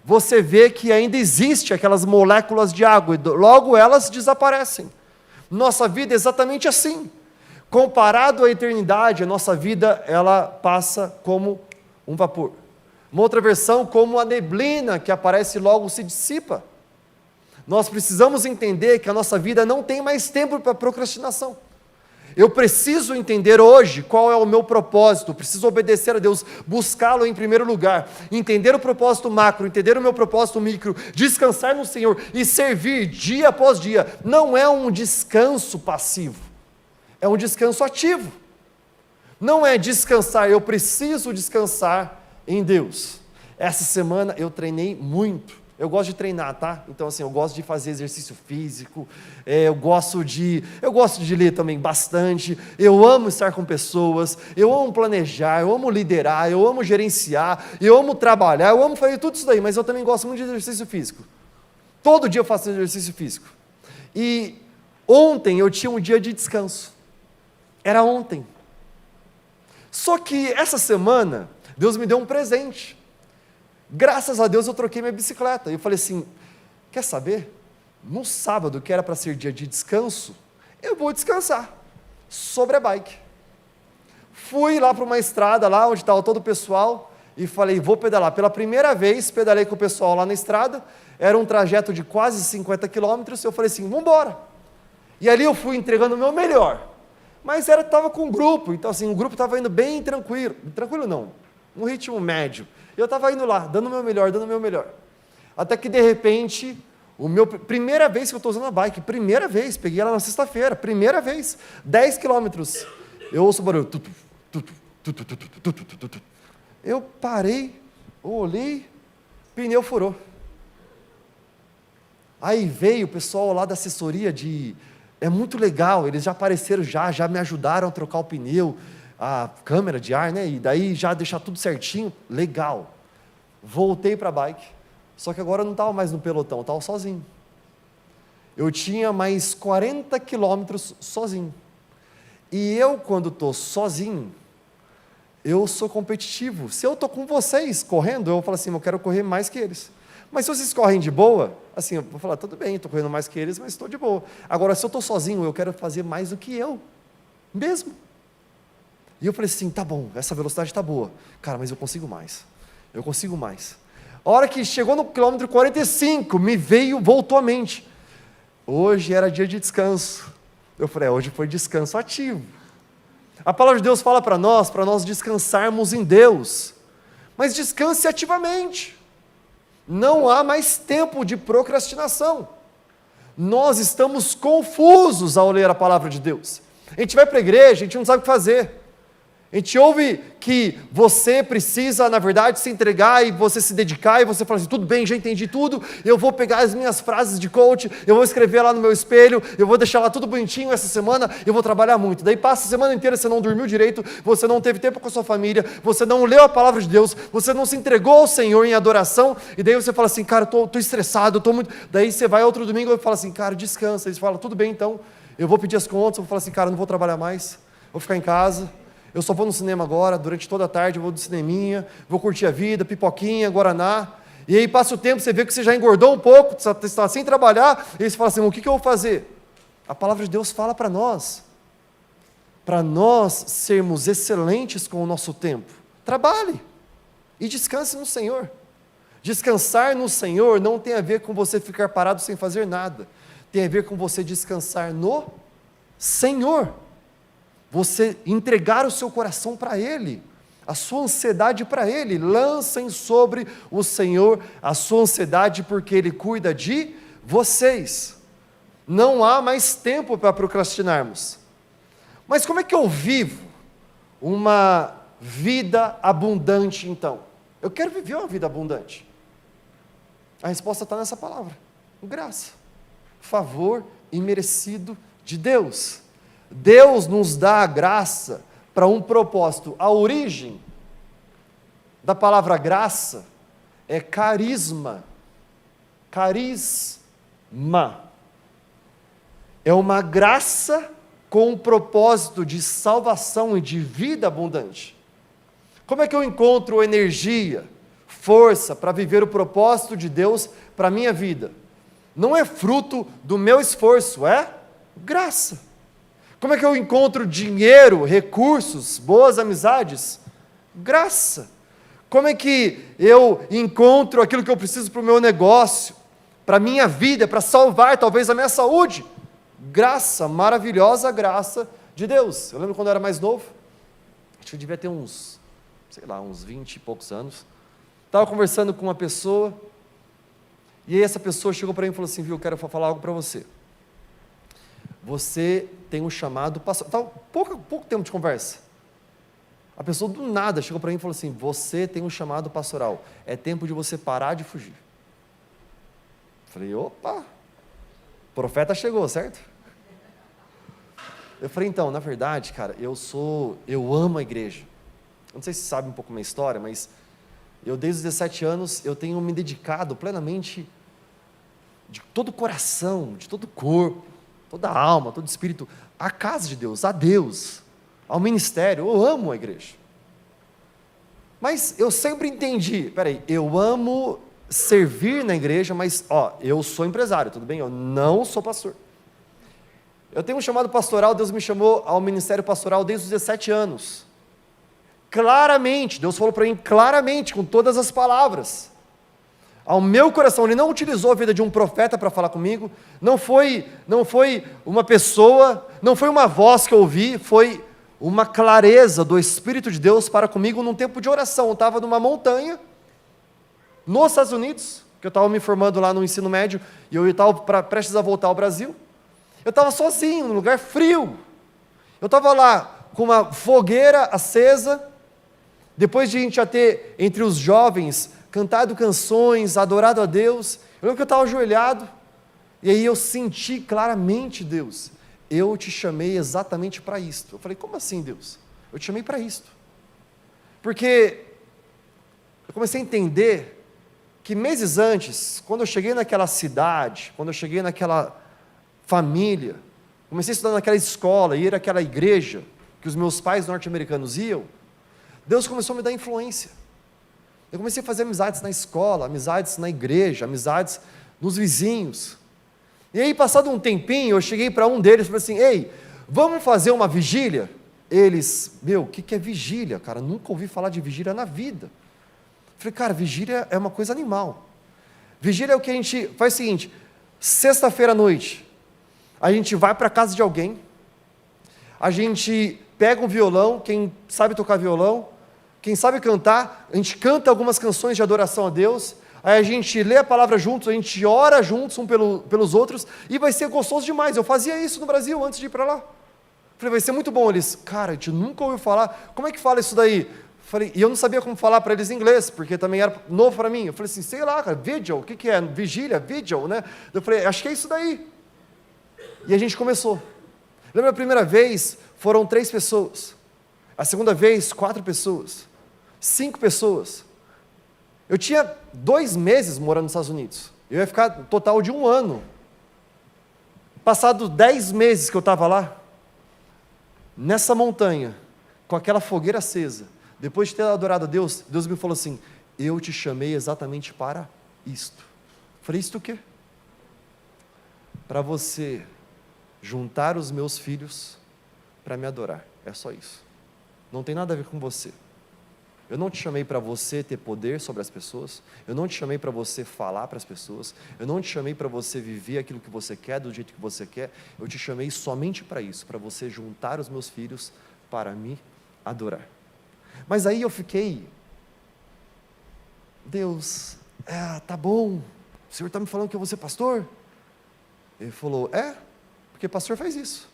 [SPEAKER 2] você vê que ainda existe aquelas moléculas de água, e logo elas desaparecem. Nossa vida é exatamente assim. Comparado à eternidade, a nossa vida, ela passa como um vapor. Uma outra versão, como a neblina que aparece e logo se dissipa. Nós precisamos entender que a nossa vida não tem mais tempo para procrastinação. Eu preciso entender hoje qual é o meu propósito, preciso obedecer a Deus, buscá-lo em primeiro lugar, entender o propósito macro, entender o meu propósito micro, descansar no Senhor e servir dia após dia. Não é um descanso passivo, é um descanso ativo. Não é descansar, eu preciso descansar em Deus. Essa semana eu treinei muito. Eu gosto de treinar, tá? Então, assim, eu gosto de fazer exercício físico, eu gosto de ler também bastante, eu amo estar com pessoas, eu amo planejar, eu amo liderar, eu amo gerenciar, eu amo trabalhar, eu amo fazer tudo isso daí, mas eu também gosto muito de exercício físico. Todo dia eu faço exercício físico. E ontem eu tinha um dia de descanso. Era ontem. Só que essa semana, Deus me deu um presente. Graças a Deus eu troquei minha bicicleta. E eu falei assim, quer saber? No sábado, que era para ser dia de descanso, eu vou descansar sobre a bike. Fui lá para uma estrada, lá onde estava todo o pessoal, e falei, vou pedalar. Pela primeira vez, pedalei com o pessoal lá na estrada, era um trajeto de quase 50 quilômetros, eu falei assim, vamos embora. E ali eu fui entregando o meu melhor. Mas estava com um grupo, então assim, o grupo estava indo bem tranquilo. Tranquilo não, um ritmo médio. Eu estava indo lá, dando o meu melhor. Até que, de repente, primeira vez que eu estou usando a bike, primeira vez, peguei ela na sexta-feira, primeira vez, 10 quilômetros. Eu ouço o barulho. Eu parei, olhei, pneu furou. Aí veio o pessoal lá da assessoria é muito legal, eles já apareceram já me ajudaram a trocar o pneu, a câmera de ar, né? E daí já deixar tudo certinho, legal. Voltei para a bike, só que agora eu não estava mais no pelotão, eu estava sozinho. Eu tinha mais 40 quilômetros sozinho. E eu, quando estou sozinho, eu sou competitivo. Se eu estou com vocês correndo, eu falo assim, eu quero correr mais que eles. Mas se vocês correm de boa, assim, eu vou falar, tudo bem, estou correndo mais que eles, mas estou de boa. Agora, se eu estou sozinho, eu quero fazer mais do que eu, mesmo. E eu falei assim, tá bom, essa velocidade está boa. Cara, mas eu consigo mais. A hora que chegou no quilômetro 45, voltou à mente. Hoje era dia de descanso. Eu falei, hoje foi descanso ativo. A palavra de Deus fala para nós descansarmos em Deus. Mas descanse ativamente. Não há mais tempo de procrastinação. Nós estamos confusos ao ler a palavra de Deus. A gente vai para a igreja, a gente não sabe o que fazer. A gente ouve que você precisa, na verdade, se entregar e você se dedicar, e você fala assim, tudo bem, já entendi tudo, eu vou pegar as minhas frases de coach, eu vou escrever lá no meu espelho, eu vou deixar lá tudo bonitinho essa semana, eu vou trabalhar muito. Daí passa a semana inteira, você não dormiu direito, você não teve tempo com a sua família, você não leu a palavra de Deus, você não se entregou ao Senhor em adoração, e daí você fala assim, cara, eu estou estressado, eu estou muito... Daí você vai outro domingo e fala assim, cara, descansa. Aí você fala, tudo bem então, eu vou pedir as contas, eu vou falar assim, cara, eu não vou trabalhar mais, vou ficar em casa. Eu só vou no cinema agora, durante toda a tarde eu vou no cineminha, vou curtir a vida, pipoquinha, guaraná, e aí passa o tempo, você vê que você já engordou um pouco, você está sem trabalhar, e você fala assim, o que eu vou fazer? A palavra de Deus fala para nós sermos excelentes com o nosso tempo, trabalhe e descanse no Senhor. Descansar no Senhor não tem a ver com você ficar parado sem fazer nada, tem a ver com você descansar no Senhor. Você entregar o seu coração para Ele, a sua ansiedade para Ele, lancem sobre o Senhor a sua ansiedade, porque Ele cuida de vocês. Não há mais tempo para procrastinarmos. Mas como é que eu vivo uma vida abundante então? Eu quero viver uma vida abundante. A resposta está nessa palavra: graça, favor imerecido de Deus. Deus nos dá a graça para um propósito. A origem da palavra graça é carisma. Carisma. É uma graça com o propósito de salvação e de vida abundante. Como é que eu encontro energia, força para viver o propósito de Deus para a minha vida? Não é fruto do meu esforço, é graça. Como é que eu encontro dinheiro, recursos, boas amizades? Graça. Como é que eu encontro aquilo que eu preciso para o meu negócio, para a minha vida, para salvar talvez a minha saúde? Graça, maravilhosa graça de Deus. Eu lembro quando eu era mais novo, acho que eu devia ter uns 20 e poucos anos. Estava conversando com uma pessoa, e aí essa pessoa chegou para mim e falou assim: viu, eu quero falar algo para você. Você tem um chamado pastoral. Pouco tempo de conversa. A pessoa do nada chegou para mim e falou assim: você tem um chamado pastoral, é tempo de você parar de fugir. Falei: opa, o profeta chegou, certo? Eu falei: então, na verdade, cara, eu amo a igreja. Eu não sei se você sabe um pouco a minha história, mas eu desde os 17 anos, eu tenho me dedicado plenamente, de todo o coração, de todo o corpo, toda a alma, todo o espírito, à casa de Deus, a Deus, ao ministério. Eu amo a igreja. Mas eu sempre entendi, eu amo servir na igreja, mas, eu sou empresário, tudo bem? Eu não sou pastor. Eu tenho um chamado pastoral, Deus me chamou ao ministério pastoral desde os 17 anos. Claramente, Deus falou para mim claramente, com todas as palavras. Ao meu coração, Ele não utilizou a vida de um profeta para falar comigo, não foi uma pessoa, não foi uma voz que eu ouvi, foi uma clareza do Espírito de Deus para comigo num tempo de oração. Eu estava numa montanha, nos Estados Unidos, que eu estava me formando lá no ensino médio, e eu estava prestes a voltar ao Brasil. Eu estava sozinho, num lugar frio. Eu estava lá com uma fogueira acesa, depois de a gente já ter, entre os jovens, cantado canções, adorado a Deus. Eu lembro que eu estava ajoelhado, e aí eu senti claramente: Deus, eu te chamei exatamente para isto. Eu falei: como assim, Deus? Eu te chamei para isto. Porque eu comecei a entender que meses antes, quando eu cheguei naquela cidade, quando eu cheguei naquela família, comecei a estudar naquela escola, ir àquela igreja que os meus pais norte-americanos iam, Deus começou a me dar influência. Eu comecei a fazer amizades na escola, amizades na igreja, amizades nos vizinhos. E aí, passado um tempinho, eu cheguei para um deles e falei assim: ei, vamos fazer uma vigília? Eles: o que é vigília, cara? Nunca ouvi falar de vigília na vida. Eu falei: cara, vigília é uma coisa animal. Vigília é o que a gente faz o seguinte: sexta-feira à noite, a gente vai para a casa de alguém, a gente pega um violão, quem sabe tocar violão, quem sabe cantar, a gente canta algumas canções de adoração a Deus, aí a gente lê a palavra juntos, a gente ora juntos pelos outros, e vai ser gostoso demais. Eu fazia isso no Brasil antes de ir para lá. Falei: vai ser muito bom. Eles: cara, a gente nunca ouviu falar, como é que fala isso daí? Falei, e eu não sabia como falar para eles em inglês, porque também era novo para mim. Eu falei assim: sei lá, cara, vigil, o que é? Vigília, vigil, né? Eu falei: acho que é isso daí. E a gente começou. Lembra a primeira vez, foram 3 pessoas. A segunda vez, 4 pessoas. 5 pessoas. Eu tinha 2 meses morando nos Estados Unidos. Eu ia ficar um total de 1 ano. Passado 10 meses que eu estava lá, nessa montanha, com aquela fogueira acesa, depois de ter adorado a Deus, Deus me falou assim: eu te chamei exatamente para isto. Eu falei: isto o quê? Para você juntar os meus filhos para me adorar. É só isso. Não tem nada a ver com você. Eu não te chamei para você ter poder sobre as pessoas, eu não te chamei para você falar para as pessoas, eu não te chamei para você viver aquilo que você quer, do jeito que você quer, eu te chamei somente para isso, para você juntar os meus filhos para me adorar. Mas aí eu fiquei: Deus, tá bom, o Senhor está me falando que eu vou ser pastor? Ele falou: porque pastor faz isso,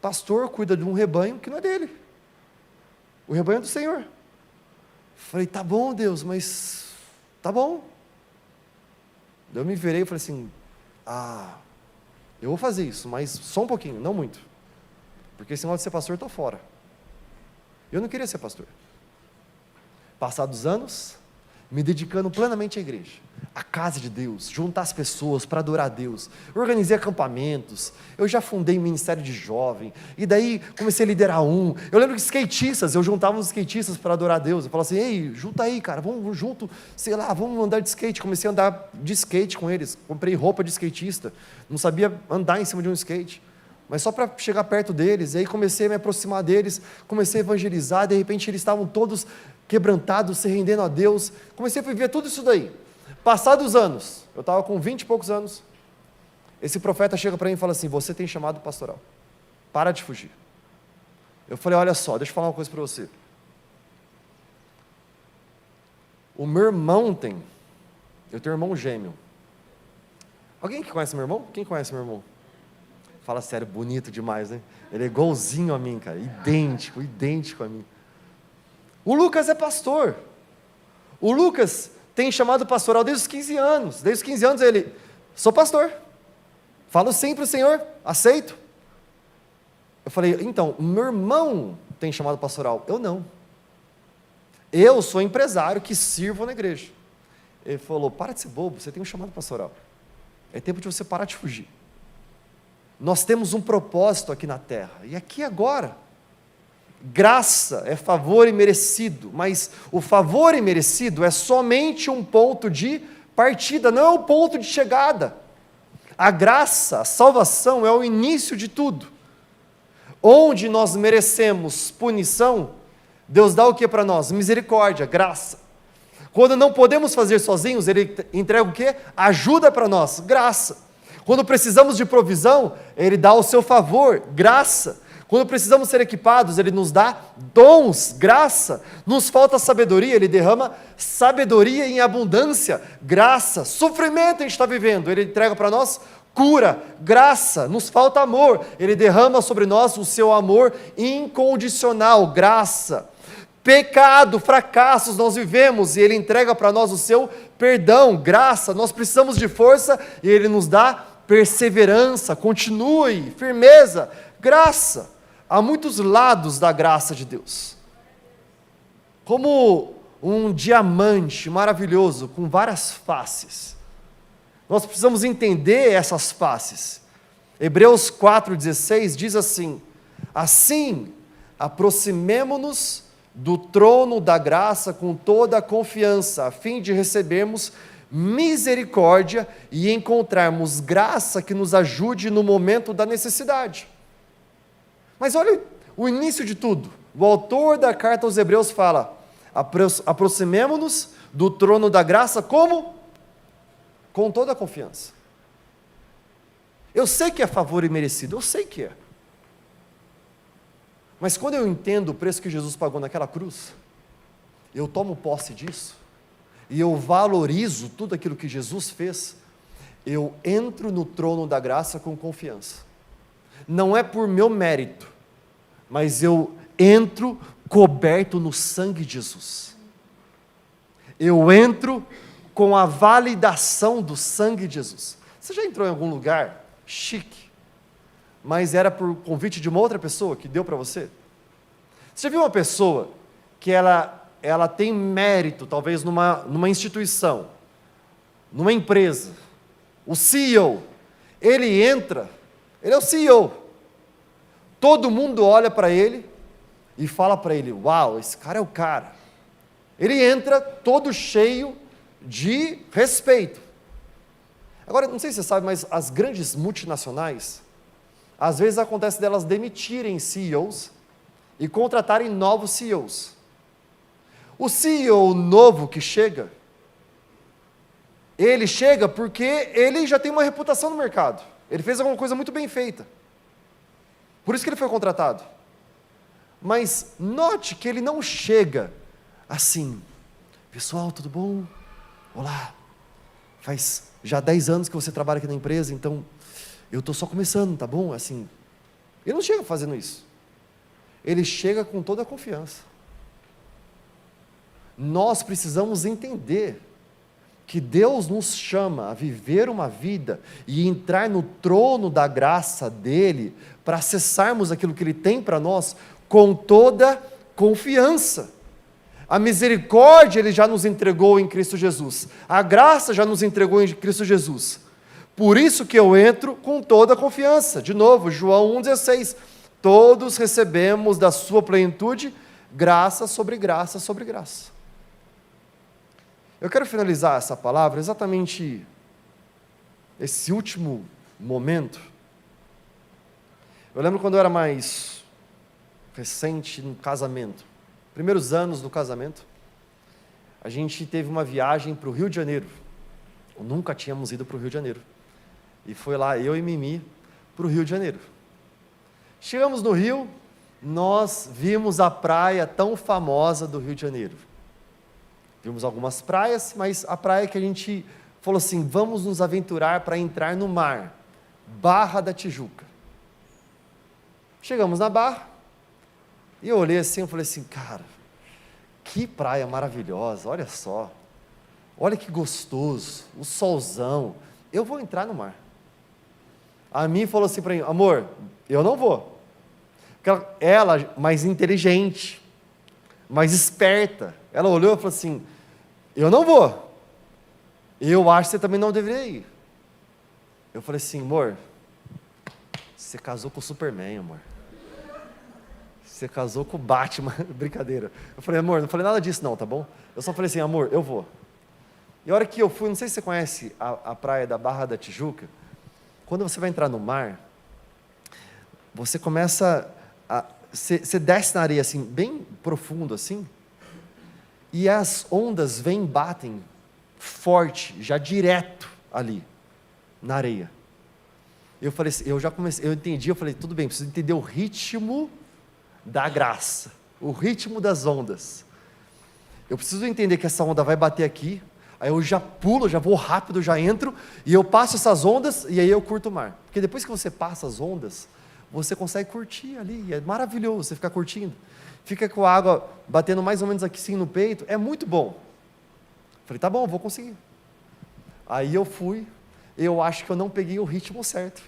[SPEAKER 2] pastor cuida de um rebanho que não é dele, o rebanho é do Senhor. Falei, tá bom, Deus, mas tá bom. Daí eu me virei e falei assim, eu vou fazer isso, mas só um pouquinho, não muito. Porque esse negócio de ser pastor, eu estou fora. Eu não queria ser pastor. Passados anos, me dedicando plenamente à igreja, à casa de Deus, juntar as pessoas para adorar a Deus. Eu organizei acampamentos, eu já fundei um ministério de jovem, e daí comecei a liderar um. Eu lembro que skatistas, eu juntava os skatistas para adorar a Deus. Eu falava assim, ei, junta aí, cara, vamos junto, sei lá, vamos andar de skate. Comecei a andar de skate com eles, comprei roupa de skatista, não sabia andar em cima de um skate, mas só para chegar perto deles. E aí comecei a me aproximar deles, comecei a evangelizar. De repente eles estavam todos quebrantados, se rendendo a Deus. Comecei a viver tudo isso daí. Passados anos, eu estava com 20 e poucos anos, esse profeta chega para mim e fala assim, você tem chamado pastoral, para de fugir. Eu falei, olha só, deixa eu falar uma coisa para você. O meu irmão tem, eu tenho um irmão gêmeo. Alguém que conhece meu irmão? Quem conhece meu irmão? Fala sério, bonito demais, né? Ele é igualzinho a mim, cara, idêntico a mim. O Lucas é pastor. O Lucas tem chamado pastoral desde os 15 anos. Desde os 15 anos ele, sou pastor. Falo sim para o Senhor, aceito. Eu falei, então, meu irmão tem chamado pastoral. Eu não. Eu sou empresário que sirvo na igreja. Ele falou, para de ser bobo, você tem um chamado pastoral. É tempo de você parar de fugir. Nós temos um propósito aqui na terra, e aqui agora. Graça é favor imerecido, mas o favor imerecido é somente um ponto de partida, não é um ponto de chegada. A graça, a salvação é o início de tudo. Onde nós merecemos punição, Deus dá o que para nós? Misericórdia, graça. Quando não podemos fazer sozinhos, Ele entrega o que? Ajuda para nós, graça. Quando precisamos de provisão, Ele dá o seu favor, graça. Quando precisamos ser equipados, Ele nos dá dons, graça. Nos falta sabedoria, Ele derrama sabedoria em abundância, graça. Sofrimento a gente está vivendo, Ele entrega para nós cura, graça. Nos falta amor, Ele derrama sobre nós o seu amor incondicional, graça. Pecado, fracassos nós vivemos e Ele entrega para nós o seu perdão, graça. Nós precisamos de força e Ele nos dá perseverança, continue, firmeza, graça. Há muitos lados da graça de Deus. Como um diamante maravilhoso com várias faces. Nós precisamos entender essas faces. Hebreus 4,16 diz assim, assim, aproximemo-nos do trono da graça com toda a confiança, a fim de recebermos misericórdia e encontrarmos graça que nos ajude no momento da necessidade. Mas olha o início de tudo. O autor da carta aos Hebreus fala, aproximemo-nos do trono da graça como? Com toda a confiança. Eu sei que é favor imerecido, eu sei que é. Mas quando eu entendo o preço que Jesus pagou naquela cruz, eu tomo posse disso, e eu valorizo tudo aquilo que Jesus fez, eu entro no trono da graça com confiança. Não é por meu mérito, mas eu entro coberto no sangue de Jesus. Eu entro com a validação do sangue de Jesus. Você já entrou em algum lugar chique, mas era por convite de uma outra pessoa que deu para você? Você já viu uma pessoa que ela tem mérito, talvez numa instituição, numa empresa, o CEO, ele entra, ele é o CEO, todo mundo olha para ele e fala para ele, uau, esse cara é o cara. Ele entra todo cheio de respeito. Agora, não sei se você sabe, mas as grandes multinacionais, às vezes acontece delas demitirem CEOs e contratarem novos CEOs. O CEO novo que chega, ele chega porque ele já tem uma reputação no mercado. Ele fez alguma coisa muito bem feita. Por isso que ele foi contratado. Mas note que ele não chega assim, pessoal, tudo bom? Olá, faz já 10 anos que você trabalha aqui na empresa, então eu estou só começando, tá bom? Assim, ele não chega fazendo isso. Ele chega com toda a confiança. nós precisamos entender que Deus nos chama a viver uma vida e entrar no trono da graça dEle, para acessarmos aquilo que Ele tem para nós, com toda confiança. A misericórdia Ele já nos entregou em Cristo Jesus, a graça já nos entregou em Cristo Jesus, por isso que eu entro com toda a confiança. De novo, João 1,16, todos recebemos da sua plenitude, graça sobre graça sobre graça. Eu quero finalizar essa palavra exatamente esse último momento. Eu lembro quando eu era mais recente no casamento, primeiros anos do casamento, a gente teve uma viagem para o Rio de Janeiro. Nunca tínhamos ido para o Rio de Janeiro. E foi lá, eu e Mimi, para o Rio de Janeiro. Chegamos no Rio, nós vimos a praia tão famosa do Rio de Janeiro. Vimos algumas praias, mas a praia que a gente falou assim, vamos nos aventurar para entrar no mar, Barra da Tijuca. Chegamos na Barra, e eu olhei assim, eu falei assim, cara, que praia maravilhosa, olha só, olha que gostoso, o solzão, eu vou entrar no mar. A mim falou assim para mim, amor, eu não vou. Porque ela, mais inteligente, mais esperta, ela olhou e falou assim, eu não vou, eu acho que você também não deveria ir. Eu falei assim, amor, você casou com o Superman, amor. Você casou com o Batman, brincadeira. Eu falei, amor, não falei nada disso não, tá bom? Eu só falei assim, amor, eu vou. E a hora que eu fui, não sei se você conhece a praia da Barra da Tijuca, quando você vai entrar no mar, você começa você desce na areia assim, bem profundo assim, e as ondas vêm e batem forte, já direto ali, na areia. Eu falei assim, eu entendi, eu falei, tudo bem, preciso entender o ritmo da graça, o ritmo das ondas. Eu preciso entender que essa onda vai bater aqui, aí eu já pulo, já vou rápido, já entro, e eu passo essas ondas, e aí eu curto o mar. Porque depois que você passa as ondas, você consegue curtir ali, é maravilhoso você ficar curtindo. Fica com a água batendo mais ou menos aqui sim no peito, é muito bom. Falei, tá bom, vou conseguir. Aí eu fui, eu acho que eu não peguei o ritmo certo.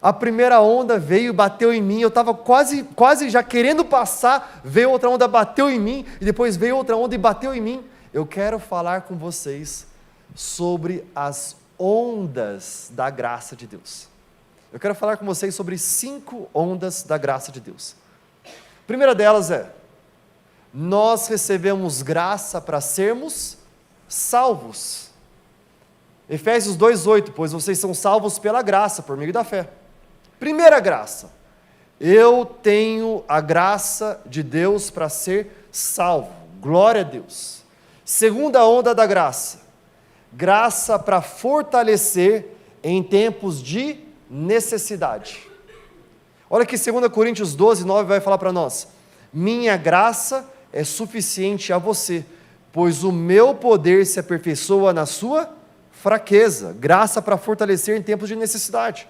[SPEAKER 2] A primeira onda veio, bateu em mim, eu estava quase já querendo passar, veio outra onda, bateu em mim, e depois veio outra onda e bateu em mim. Eu quero falar com vocês sobre as ondas da graça de Deus. Eu quero falar com vocês sobre 5 ondas da graça de Deus. A primeira delas é, nós recebemos graça para sermos salvos. Efésios 2,8, pois vocês são salvos pela graça, por meio da fé. Primeira graça, eu tenho a graça de Deus para ser salvo, glória a Deus. Segunda onda da graça, graça para fortalecer em tempos de necessidade. Olha que 2 Coríntios 12:9 vai falar para nós, minha graça é suficiente a você, pois o meu poder se aperfeiçoa na sua fraqueza, graça para fortalecer em tempos de necessidade.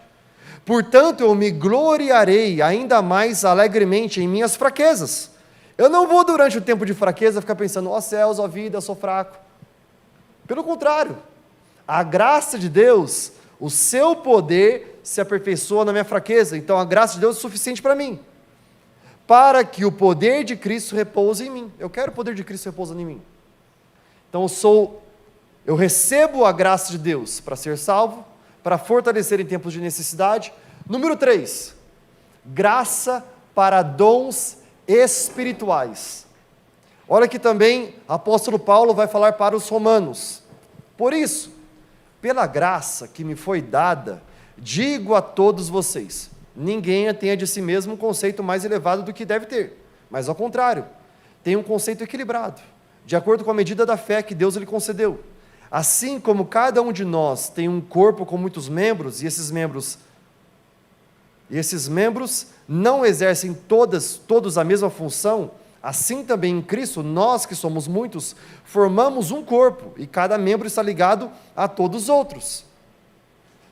[SPEAKER 2] Portanto, eu me gloriarei ainda mais alegremente em minhas fraquezas. Eu não vou durante o tempo de fraqueza ficar pensando, ó céus, ó vida, eu sou fraco. Pelo contrário, a graça de Deus, o seu poder se aperfeiçoa na minha fraqueza, então a graça de Deus é suficiente para mim, para que o poder de Cristo repouse em mim. Eu quero o poder de Cristo repousando em mim. Então eu recebo a graça de Deus para ser salvo, para fortalecer em tempos de necessidade. Número 3, graça para dons espirituais. Olha que também o apóstolo Paulo vai falar para os romanos. Por isso, pela graça que me foi dada, digo a todos vocês, ninguém tenha de si mesmo um conceito mais elevado do que deve ter, mas ao contrário, tenha um conceito equilibrado, de acordo com a medida da fé que Deus lhe concedeu. Assim como cada um de nós tem um corpo com muitos membros, e esses membros não exercem todos a mesma função, assim também em Cristo, nós que somos muitos, formamos um corpo, e cada membro está ligado a todos os outros.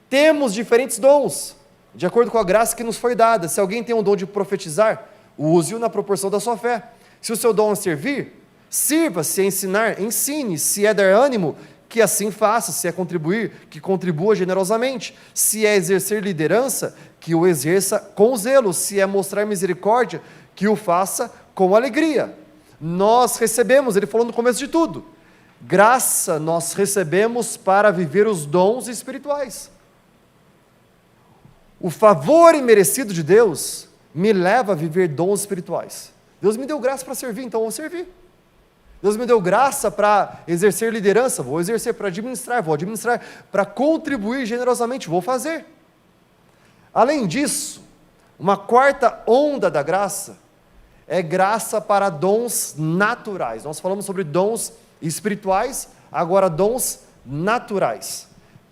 [SPEAKER 2] Temos diferentes dons, de acordo com a graça que nos foi dada. Se alguém tem um dom de profetizar, use-o na proporção da sua fé. Se o seu dom é servir, Sirva, se é ensinar, ensine, se é dar ânimo, que assim faça, se é contribuir, que contribua generosamente, se é exercer liderança, que o exerça com zelo, se é mostrar misericórdia, que o faça com alegria. Nós recebemos, ele falou no começo de tudo, graça nós recebemos para viver os dons espirituais. O favor imerecido de Deus me leva a viver dons espirituais. Deus me deu graça para servir, então eu vou servir. Deus me deu graça para exercer liderança, vou exercer, para administrar, vou administrar, para contribuir generosamente, vou fazer. Além disso, uma quarta onda da graça é graça para dons naturais. Nós falamos sobre dons espirituais, agora dons naturais.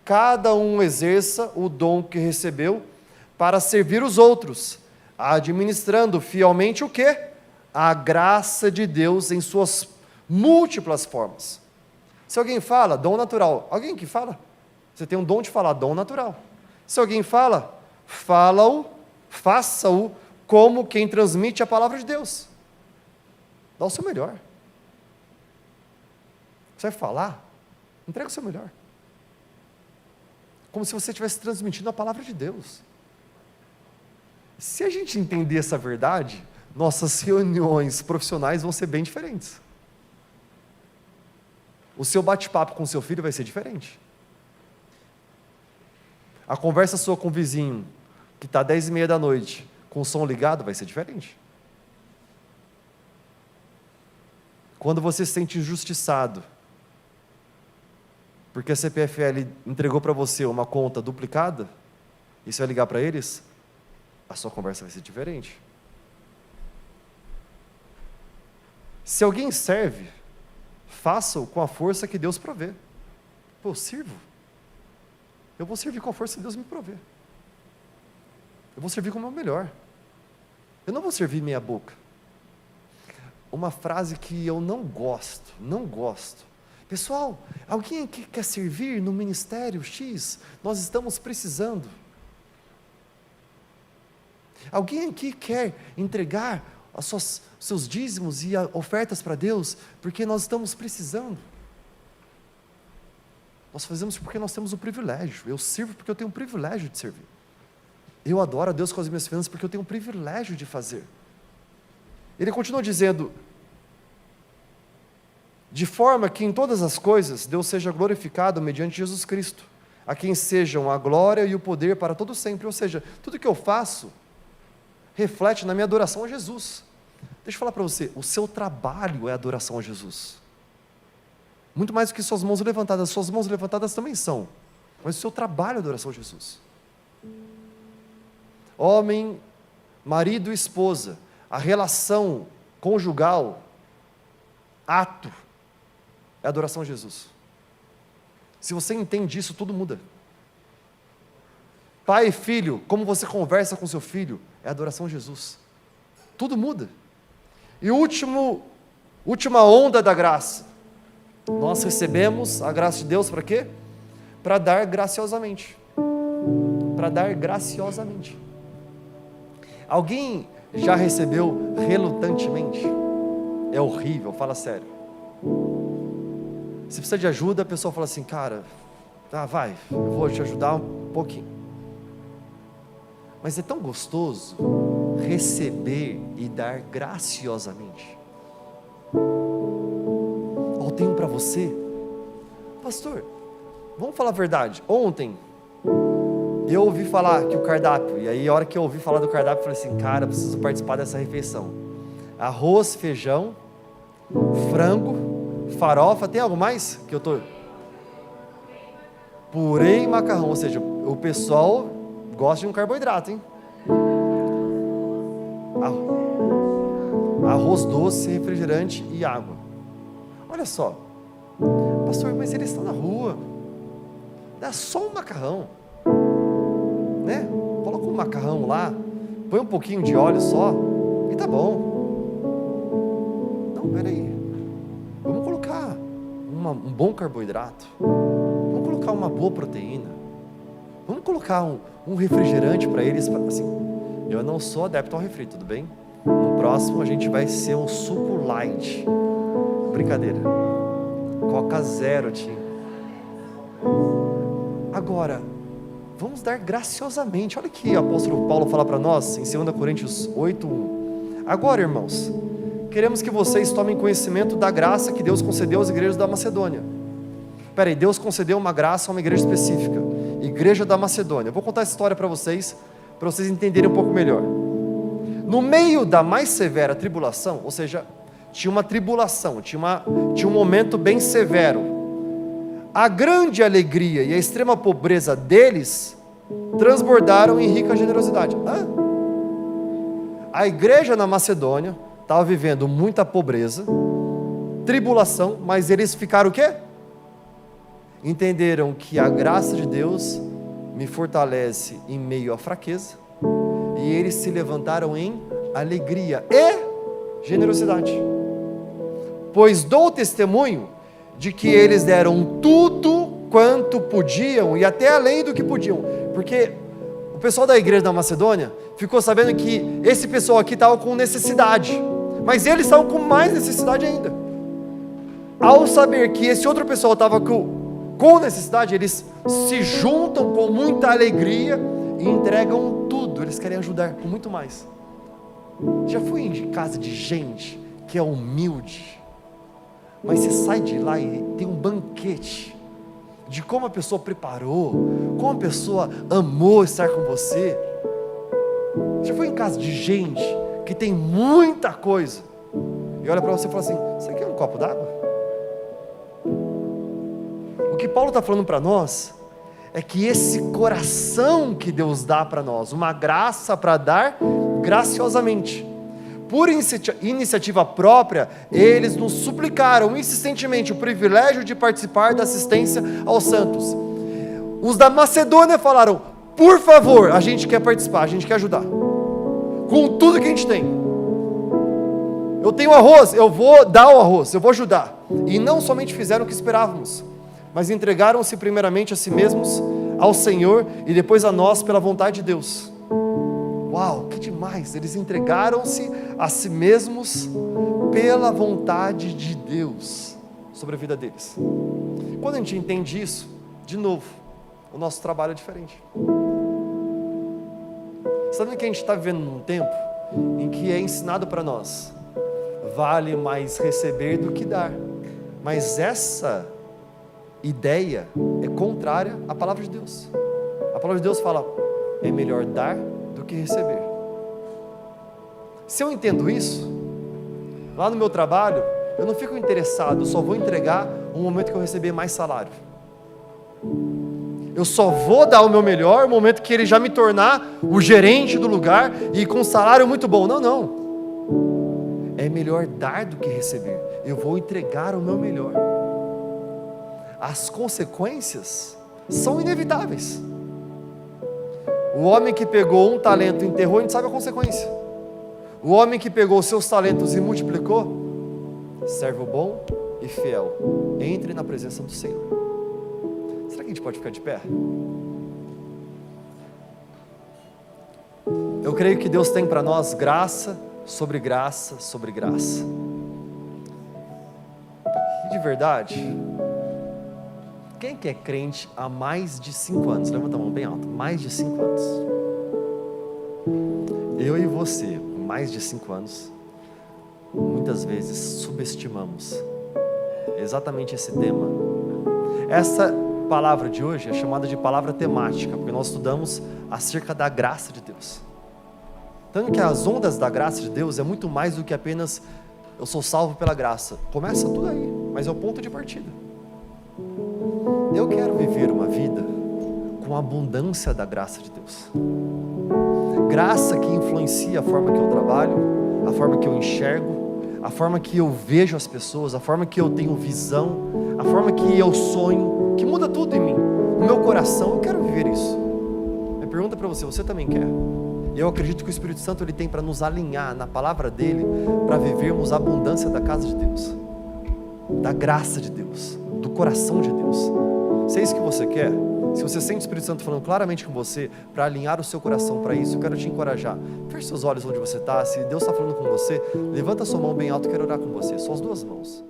[SPEAKER 2] Cada um exerça o dom que recebeu para servir os outros, administrando fielmente o quê? A graça de Deus em suas múltiplas formas. Se alguém fala, dom natural. Alguém que fala? Você tem um dom de falar, dom natural. Se alguém fala, fala-o, faça-o como quem transmite a palavra de Deus. Dá o seu melhor. Você vai falar? Entrega o seu melhor. Como se você estivesse transmitindo a palavra de Deus. Se a gente entender essa verdade, nossas reuniões profissionais vão ser bem diferentes. O seu bate-papo com o seu filho vai ser diferente. A conversa sua com o vizinho, que está 10h30 da noite, com o som ligado, vai ser diferente. Quando você se sente injustiçado, porque a CPFL entregou para você uma conta duplicada, e você vai ligar para eles, a sua conversa vai ser diferente. Se alguém serve, faça-o com a força que Deus provê. Pô, eu sirvo. Eu vou servir com a força que Deus me provê. Eu vou servir com o meu melhor. Eu não vou servir meia boca. Uma frase que eu não gosto. Pessoal, alguém aqui quer servir no ministério X? Nós estamos precisando. Alguém aqui quer entregar seus dízimos e ofertas para Deus, porque nós estamos precisando. Nós fazemos porque nós temos o privilégio. Eu sirvo porque eu tenho o privilégio de servir. Eu adoro a Deus com as minhas finanças porque eu tenho o privilégio de fazer. Ele continua dizendo, de forma que em todas as coisas Deus seja glorificado mediante Jesus Cristo, a quem sejam a glória e o poder para todo sempre. Ou seja, tudo que eu faço reflete na minha adoração a Jesus. Deixa eu falar para você, o seu trabalho é adoração a Jesus. Muito mais do que suas mãos levantadas também são, mas o seu trabalho é adoração a Jesus. Homem, marido e esposa, a relação conjugal, ato, é adoração a Jesus. Se você entende isso, tudo muda. Pai e filho, como você conversa com seu filho, é adoração a Jesus. Tudo muda. E última onda da graça. Nós recebemos a graça de Deus para quê? Para dar graciosamente. Para dar graciosamente. Alguém já recebeu relutantemente? É horrível, fala sério. Se precisa de ajuda, a pessoa fala assim, cara, vai, eu vou te ajudar um pouquinho. Mas é tão gostoso receber e dar graciosamente. Eu tenho para você, pastor, vamos falar a verdade. Ontem, eu ouvi falar que o cardápio, e aí a hora que eu ouvi falar do cardápio, eu falei assim, cara, eu preciso participar dessa refeição. Arroz, feijão, frango, farofa, tem algo mais que eu tô? Purê e macarrão, ou seja, o pessoal gosta de um carboidrato, hein? Arroz doce, refrigerante e água. Olha só, pastor, mas eles estão na rua, dá só um macarrão, né? Coloca um macarrão lá, põe um pouquinho de óleo só e tá bom. Não, peraí, vamos colocar um bom carboidrato, vamos colocar uma boa proteína, vamos colocar um refrigerante para eles, assim. Eu não sou adepto ao refri, tudo bem? No próximo a gente vai ser um suco light, Brincadeira. Coca zero, Tim. Agora, vamos dar graciosamente. Olha o que o apóstolo Paulo fala para nós em 2 Coríntios 8:1. Agora, irmãos, queremos que vocês tomem conhecimento da graça que Deus concedeu às igrejas da Macedônia. Peraí, Deus concedeu uma graça a uma igreja específica, Igreja da Macedônia. Eu vou contar essa história para vocês entenderem um pouco melhor. No meio da mais severa tribulação, ou seja, tinha uma tribulação, tinha um momento bem severo. A grande alegria e a extrema pobreza deles transbordaram em rica generosidade. A igreja na Macedônia estava vivendo muita pobreza, tribulação, mas eles ficaram o quê? Entenderam que a graça de Deus me fortalece em meio à fraqueza, e eles se levantaram em alegria e generosidade. Pois dou testemunho de que eles deram tudo quanto podiam e até além do que podiam, porque o pessoal da igreja da Macedônia ficou sabendo que esse pessoal aqui estava com necessidade, mas eles estavam com mais necessidade ainda. Ao saber que esse outro pessoal estava com necessidade, eles se juntam com muita alegria e entregam tudo. Eles querem ajudar com muito mais. Já fui em casa de gente que é humilde, mas você sai de lá e tem um banquete de como a pessoa preparou, como a pessoa amou estar com você. Já fui em casa de gente que tem muita coisa e olha para você e fala assim: você quer um copo d'água? O que Paulo está falando para nós é que esse coração que Deus dá para nós, uma graça para dar graciosamente, por iniciativa própria, eles nos suplicaram insistentemente o privilégio de participar da assistência aos santos. Os da Macedônia falaram: por favor, a gente quer participar, a gente quer ajudar, com tudo que a gente tem. Eu tenho arroz, eu vou dar o arroz, eu vou ajudar. E não somente fizeram o que esperávamos, mas entregaram-se primeiramente a si mesmos, ao Senhor e depois a nós pela vontade de Deus. Uau, que demais! Eles entregaram-se a si mesmos pela vontade de Deus sobre a vida deles. Quando a gente entende isso, de novo, o nosso trabalho é diferente. Sabe que a gente está vivendo num tempo em que é ensinado para nós: vale mais receber do que dar. Mas essa ideia é contrária à palavra de Deus. A palavra de Deus fala: é melhor dar do que receber. Se eu entendo isso, lá no meu trabalho, eu não fico interessado, eu só vou entregar no momento que eu receber mais salário. Eu só vou dar o meu melhor no momento que ele já me tornar o gerente do lugar e com um salário muito bom. Não. É melhor dar do que receber. Eu vou entregar o meu melhor. As consequências são inevitáveis. O homem que pegou um talento e enterrou, a gente sabe a consequência. O homem que pegou seus talentos e multiplicou, servo bom e fiel, entre na presença do Senhor. Será que a gente pode ficar de pé? Eu creio que Deus tem para nós graça sobre graça sobre graça. E de verdade, quem que é crente há mais de 5 anos? Levanta a mão bem alto. Mais de 5 anos. Eu e você, mais de 5 anos, muitas vezes subestimamos exatamente esse tema. Essa palavra de hoje é chamada de palavra temática, porque nós estudamos acerca da graça de Deus. Tanto que as ondas da graça de Deus é muito mais do que apenas eu sou salvo pela graça. Começa tudo aí, mas é o ponto de partida. Eu quero viver uma vida com a abundância da graça de Deus. Graça que influencia a forma que eu trabalho, a forma que eu enxergo, a forma que eu vejo as pessoas, a forma que eu tenho visão, a forma que eu sonho, que muda tudo em mim. No meu coração, eu quero viver isso. Minha pergunta para você também quer? Eu acredito que o Espírito Santo ele tem para nos alinhar na palavra dele, para vivermos a abundância da casa de Deus, da graça de Deus, do coração de Deus. Se é isso que você quer, se você sente o Espírito Santo falando claramente com você, para alinhar o seu coração para isso, eu quero te encorajar. Feche seus olhos onde você está. Se Deus está falando com você, levanta a sua mão bem alto, eu quero orar com você. Só as duas mãos.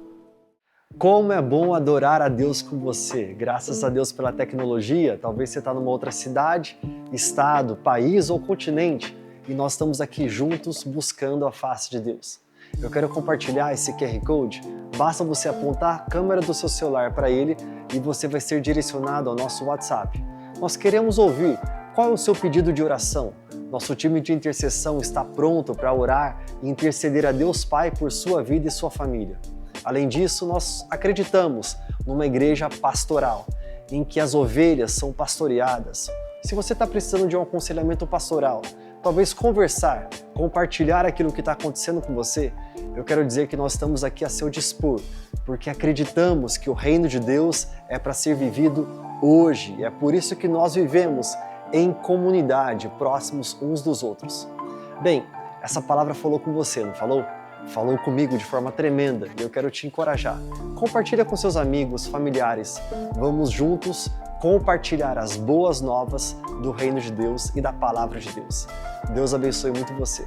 [SPEAKER 1] Como é bom adorar a Deus com você. Graças a Deus pela tecnologia, talvez você está numa outra cidade, estado, país ou continente e nós estamos aqui juntos buscando a face de Deus. Eu quero compartilhar esse QR Code, basta você apontar a câmera do seu celular para ele e você vai ser direcionado ao nosso WhatsApp. Nós queremos ouvir qual é o seu pedido de oração. Nosso time de intercessão está pronto para orar e interceder a Deus Pai por sua vida e sua família. Além disso, nós acreditamos numa igreja pastoral, em que as ovelhas são pastoreadas. Se você está precisando de um aconselhamento pastoral, talvez conversar, compartilhar aquilo que está acontecendo com você, eu quero dizer que nós estamos aqui a seu dispor, porque acreditamos que o reino de Deus é para ser vivido hoje. É por isso que nós vivemos em comunidade, próximos uns dos outros. Bem, essa palavra falou com você, não falou? Falou comigo de forma tremenda e eu quero te encorajar. Compartilha com seus amigos, familiares. Vamos juntos compartilhar as boas novas do reino de Deus e da palavra de Deus. Deus abençoe muito você.